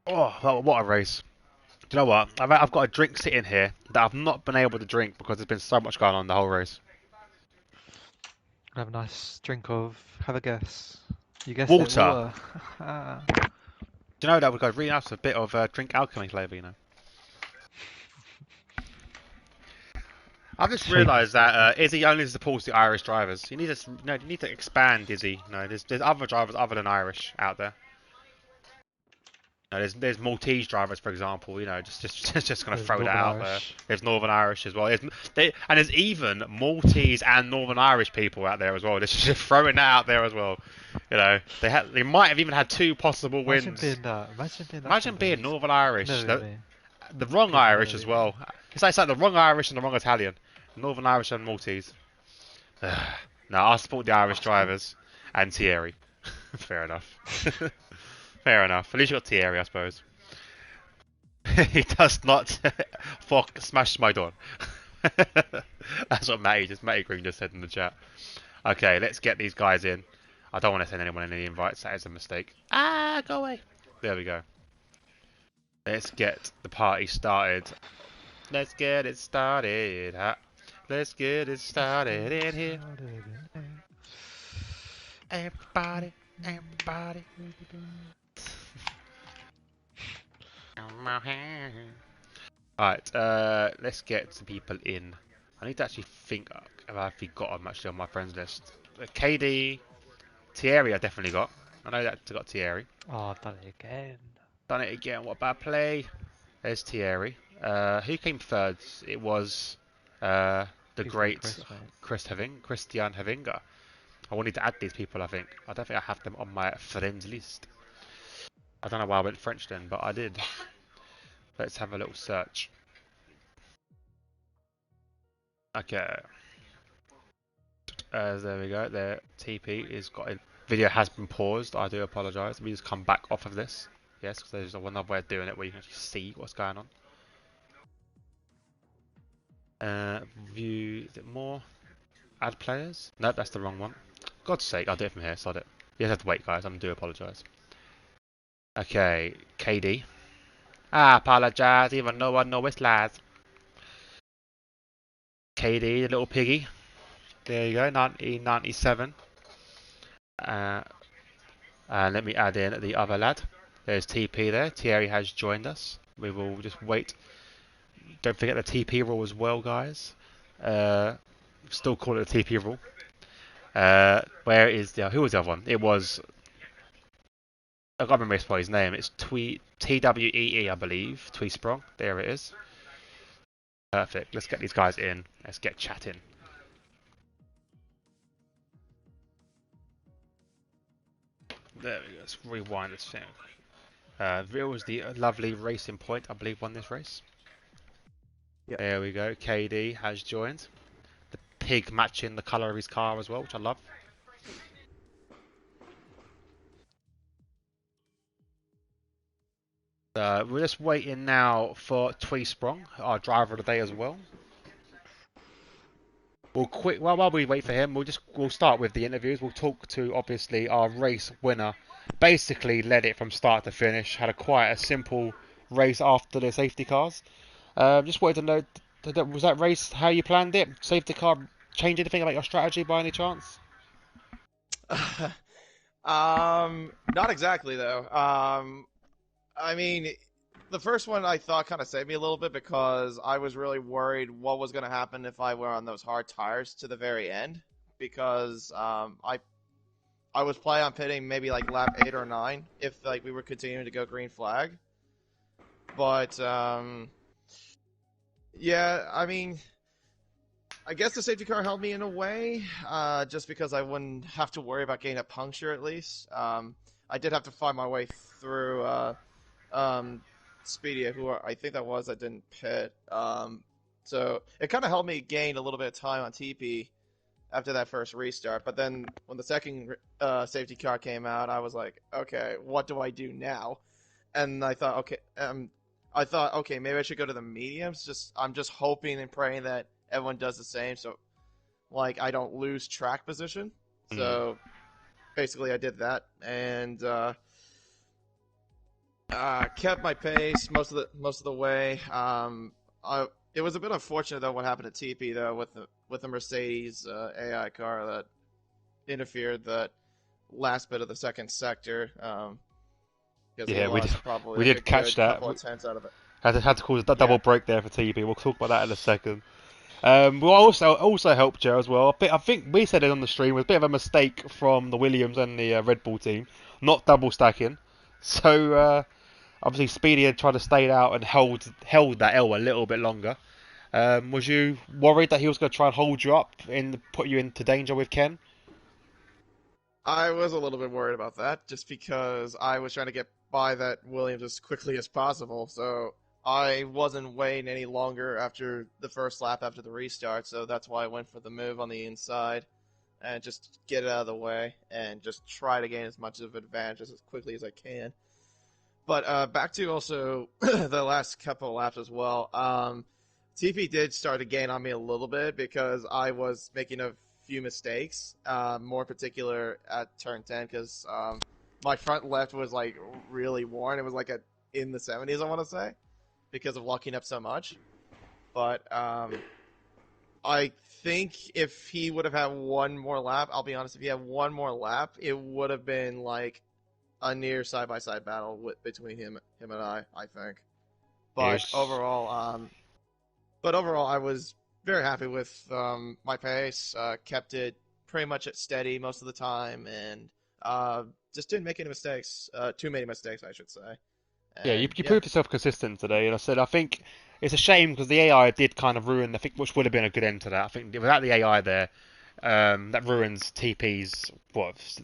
Oh, what a race. Do you know what? I've got a drink sitting here that I've not been able to drink because there's been so much going on the whole race. Have a nice drink of, have a guess. You guessed water. It, water. Do you know that we've got really nice a bit of Drink Alchemy flavour, you know? I've just realised that Izzy only supports the Irish drivers. You need to expand, Izzy. No, there's other drivers other than Irish out there. There's Maltese drivers, for example. Just gonna There's throw that Northern out there. Irish. There's Northern Irish as well. There's even Maltese and Northern Irish people out there as well. Just throwing that out there as well. They might have even had two possible Imagine wins. being that. Imagine being that Imagine being convinced. Northern Could Irish, never be me. the wrong Could Irish never as be me. well. It's like the wrong Irish and the wrong Italian. Northern Irish and Maltese. No, I support the Irish drivers and Thierry. Fair enough. Fair enough. At least you got Thierry, I suppose. He does not fuck smash my door. That's what Matty Green just said in the chat. Okay, let's get these guys in. I don't want to send anyone any invites. That is a mistake. Ah, go away. There we go. Let's get the party started. Let's get it started. Let's get it started in here. Everybody, everybody. Alright, let's get some people in. I need to actually think if I've actually got them actually on my friends list. KD, Thierry I definitely got. I know that I got Thierry. Oh, I've done it again. Done it again, what bad play. There's Thierry. Who came third? It was the Please be great Chris, mate. Christian Havinga. I will need to add these people, I think. I don't think I have them on my friends list. I don't know why I went French then, but I did. Let's have a little search. Okay. There we go. The TP is got a video has been paused. I do apologise. Let me just come back off of this. Yes, because there's another way of doing it where you can actually see what's going on. View, is it more? Add players? Nope, that's the wrong one. God's sake, I'll do it from here, sod it. You just have to wait, guys. I do apologise. Okay, KD. I apologise, even no one knows lads. KD, the little piggy. There you go, 1997. And let me add in the other lad. There's TP there. Thierry has joined us. We will just wait. Don't forget the TP rule as well, guys. Still call it the TP rule. Where is who was the other one? It was, I can't remember his name. It's TWEE, I believe. Tweesprong. There it is. Perfect. Let's get these guys in. Let's get chatting. There we go. Let's rewind this thing. Real was the lovely racing point, I believe, won this race. Yep. There we go. KD has joined. The pig matching the colour of his car as well, which I love. We're just waiting now for Tweesprong, our driver of the day as well. While we wait for him, we'll start with the interviews. We'll talk to obviously our race winner. Basically led it from start to finish. Had quite a simple race after the safety cars. Just wanted to know, was that race how you planned it? Safety car change anything about your strategy by any chance? Not exactly though. I mean, the first one I thought kind of saved me a little bit because I was really worried what was going to happen if I were on those hard tires to the very end. Because I was planning on pitting maybe like lap 8 or 9 if like we were continuing to go green flag. But yeah, I mean, I guess the safety car held me in a way, just because I wouldn't have to worry about getting a puncture at least. I did have to find my way through Speedy, I think that didn't pit. So it kind of helped me gain a little bit of time on TP after that first restart. But then when the second safety car came out, I was like, okay, what do I do now? And I thought, okay, maybe I should go to the mediums. I'm just hoping and praying that everyone does the same, so like I don't lose track position. So basically, I did that and kept my pace most of the way. It was a bit unfortunate though what happened to TP though with the Mercedes AI car that interfered that last bit of the second sector. Yeah, we Like did catch that. couple of tenths out of it. Had to cause a double break there for TP. We'll talk about that in a second. We'll also helped Joe as well. I think we said it on the stream. It was a bit of a mistake from the Williams and the Red Bull team, not double stacking. So Obviously, Speedy had tried to stay out and held that L a little bit longer. Was you worried that he was going to try and hold you up and put you into danger with Ken? I was a little bit worried about that, just because I was trying to get by that Williams as quickly as possible. So I wasn't waiting any longer after the first lap after the restart. So that's why I went for the move on the inside and just get it out of the way and just try to gain as much of an advantage as quickly as I can. But back to also the last couple of laps as well. TP did start to gain on me a little bit because I was making a few mistakes, more particular at turn 10 because my front left was like really worn. It was like in the 70s, I want to say, because of locking up so much. But I think if he would have had one more lap, I'll be honest, if he had one more lap, it would have been like a near side by side battle between him and I think. But Yes. overall, I was very happy with my pace. Kept it pretty much at steady most of the time, and just didn't make any mistakes. Too many mistakes, I should say. Yeah, And you yeah, proved yourself consistent today, and I think it's a shame because the AI did kind of ruin the thing, which would have been a good end to that. I think without the AI there, that ruins TP's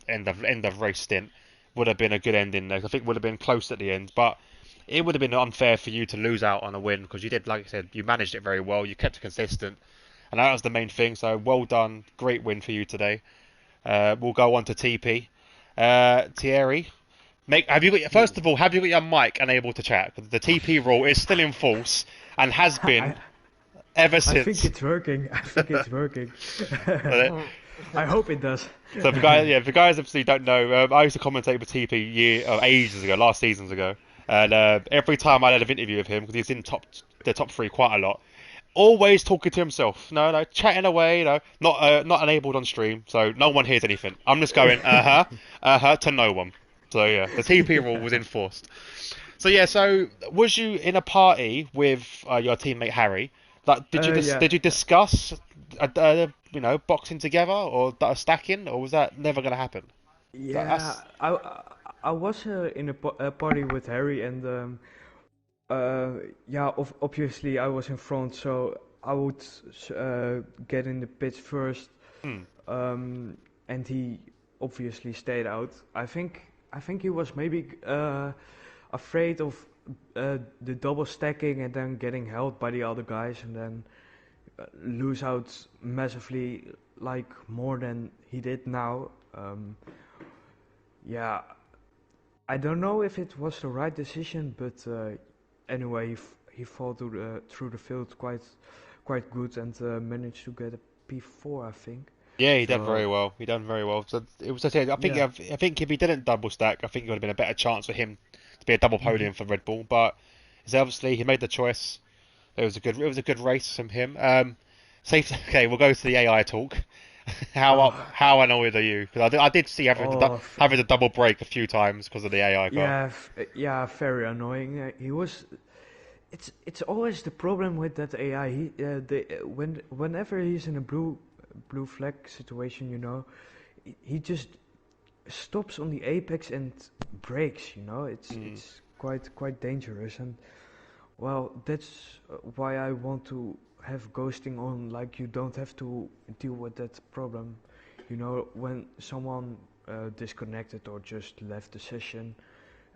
end of race stint. Would have been a good ending there. I think would have been close at the end, but it would have been unfair for you to lose out on a win because you did, like I said, you managed it very well. You kept it consistent, and that was the main thing. So well done, great win for you today. We'll go on to TP. Thierry, Yeah. first of all, have you got your mic unable to chat? 'Cause the TP rule is still in force and has I been ever I think since. it's working. I think it's working. So, I hope it does. so for guys, yeah, for guys obviously don't know, I used to commentate for TP ages ago, last seasons ago, and every time I had an interview with him because he's in the top three quite a lot, always talking to himself. No, chatting away. Not enabled on stream, so no one hears anything. I'm just going to no one. So yeah, the TP rule was Yeah. enforced. So yeah, so was you in a party with your teammate Harry? Like, Yeah. did you discuss boxing together or stacking, or was that never going to happen? Yeah. That's I was in a party with Harry, and yeah, obviously I was in front, so I would get in the pits first, hmm, and he obviously stayed out. I think he was maybe afraid of the double stacking and then getting held by the other guys and then lose out massively, like more than he did now. Yeah, I don't know if it was the right decision, but anyway, he fought through the field quite good and managed to get a P4, I think. yeah, he done very So well. He done very well. So it was. I said, yeah. I think if he didn't double stack, I think it would have been a better chance for him to be a double Hmm. podium for Red Bull. But it's obviously he made the choice. It was a good race from him. Safe. Okay, we'll go to the AI talk. Oh, How annoyed are you? Because I did see oh, having to double brake a few times because of the AI car. yeah, yeah, very annoying. He was. It's always the problem with that AI. Whenever he's in a blue flag situation, he just stops on the apex and breaks. It's Mm. it's quite dangerous, and well, that's why I want to have ghosting on. Like you don't have to deal with that problem. When someone disconnected or just left the session,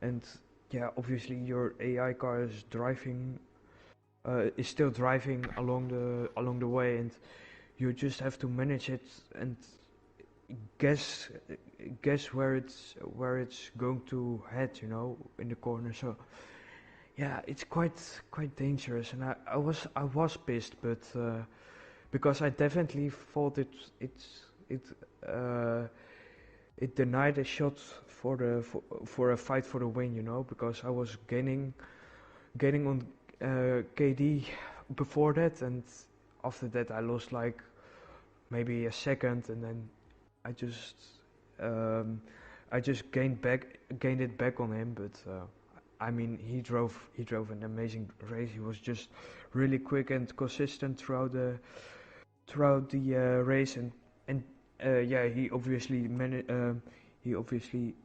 and yeah, obviously your AI car is still driving along the way, and you just have to manage it and guess guess where it's going to head, in the corner. So yeah, it's quite dangerous, and I was pissed, but because I definitely thought it uh, it denied a shot for a fight for the win, because I was gaining on KD before that, and after that I lost like maybe a second, and then I just um, I just gained it back on him. But I mean, he drove an amazing race. He was just really quick and consistent throughout the race, and yeah, he obviously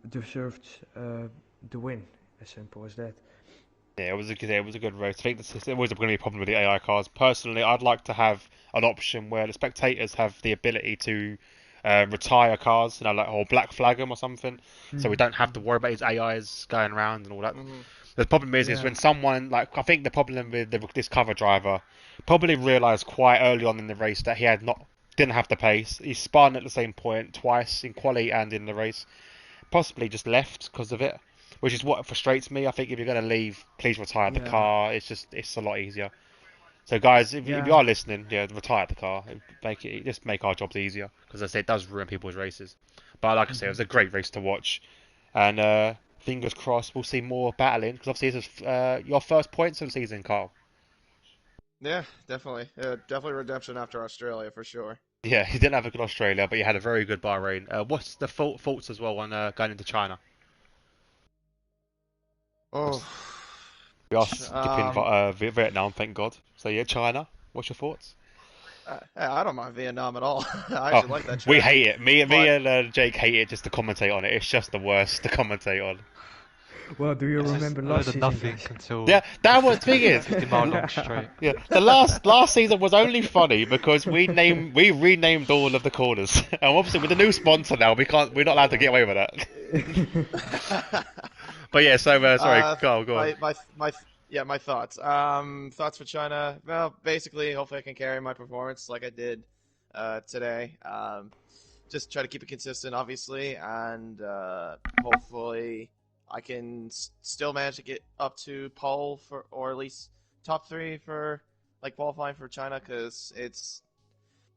deserved the win. As simple as that. Yeah, it was a good race. I think this is always going to be a problem with the AI cars. Personally, I'd like to have an option where the spectators have the ability to retire cars, like or black flag them or something, so we Mhm, don't have to mhm. worry about these AIs going around and all that. Hmm. The problem is Yeah, when someone like I think the problem with this cover driver probably realised quite early on in the race that he had not didn't have the pace. He spun at the same point twice in quali and in the race. Possibly just left because of it, which is what frustrates me. I think if you're going to leave, please retire the yeah, car. It's a lot easier. So guys, if you yeah. are listening, yeah, retire the car. Just make our jobs easier because I say it does ruin people's races. But like I say, it Mhm. was a great race to watch, and fingers crossed we'll see more battling because obviously this is your first points of the season, Carl. Yeah, definitely. Definitely redemption after Australia for sure. Yeah, you didn't have a good Australia, but you had a very good Bahrain. What's the thoughts as well on going into China? Oh, We are skipping um, Vietnam, thank God. So yeah, China. What's your thoughts? I don't mind Vietnam at all. I Oh, actually like that we track, hate it. Me but and Jake hate it just to commentate on it. It's just the worst to commentate on. Well, do you It's uh, just remember a load last of season, nothing guys? until Yeah, the that was thing 50, is, 50 mile long straight. yeah, the last season was only funny because we renamed all of the corners, and obviously with the new sponsor now, we're not allowed to get away with that. But yeah, so sorry, uh, go on. yeah, my thoughts. Thoughts for China. Well, basically, hopefully I can carry my performance like I did today. Just try to keep it consistent, obviously, and hopefully I can still manage to get up to pole for, or at least top three for like qualifying for China, because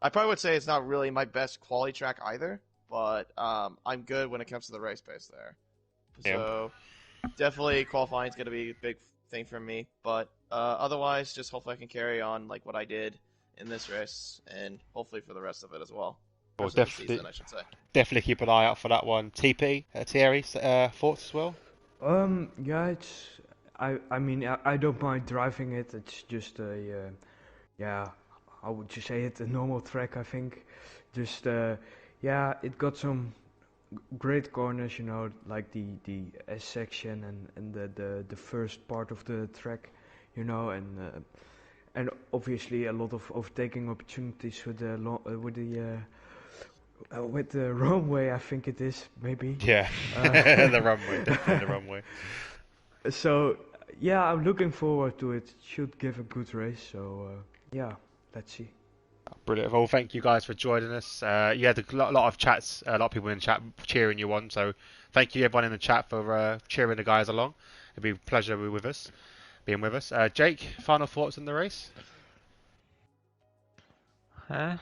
I probably would say it's not really my best quality track either, but I'm good when it comes to the race pace there. Yeah, So definitely qualifying is going to be a big thing for me, but otherwise, just hopefully I can carry on like what I did in this race, and hopefully for the rest of it as well. well, Rest of the season, I should say. definitely keep an eye out for that one. TP, Thierry, thoughts as well. Yeah, I mean, I don't mind driving it. It's just yeah, how would you say it? A normal track, I think. Just, yeah, it got some great corners, like the S section and the first part of the track, and obviously a lot of overtaking opportunities with with the runway, I think it is maybe. Yeah, Uh, the runway, definitely the runway. so yeah, I'm looking forward to it. Should give a good race. So yeah, let's see. Brilliant. Well, thank you guys for joining us. You had a lot of chats, a lot of people in the chat cheering you on. So thank you everyone in the chat for cheering the guys along. It'd be a pleasure being with us. Jake, final thoughts on the race? Eh?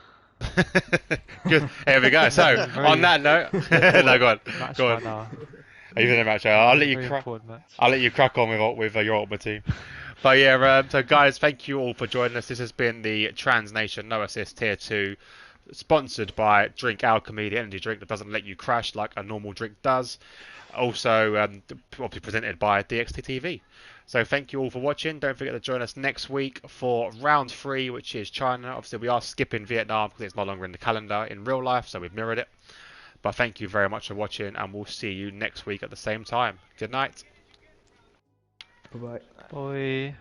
Good. Here we go. So on Very that note, no, important go on, match go right on. now. Are you in the match? Very important match. I'll let you crack on with your ultimate team. But yeah, so guys, thank you all for joining us. This has been the Trans Nation No Assist Tier 2, sponsored by Drink Alchemy, the energy drink that doesn't let you crash like a normal drink does. Also, obviously presented by DxT TV. So thank you all for watching. Don't forget to join us next week for round 3, which is China. Obviously, we are skipping Vietnam because it's no longer in the calendar in real life, so we've mirrored it. But thank you very much for watching, and we'll see you next week at the same time. Good night. Bye bye. Boy.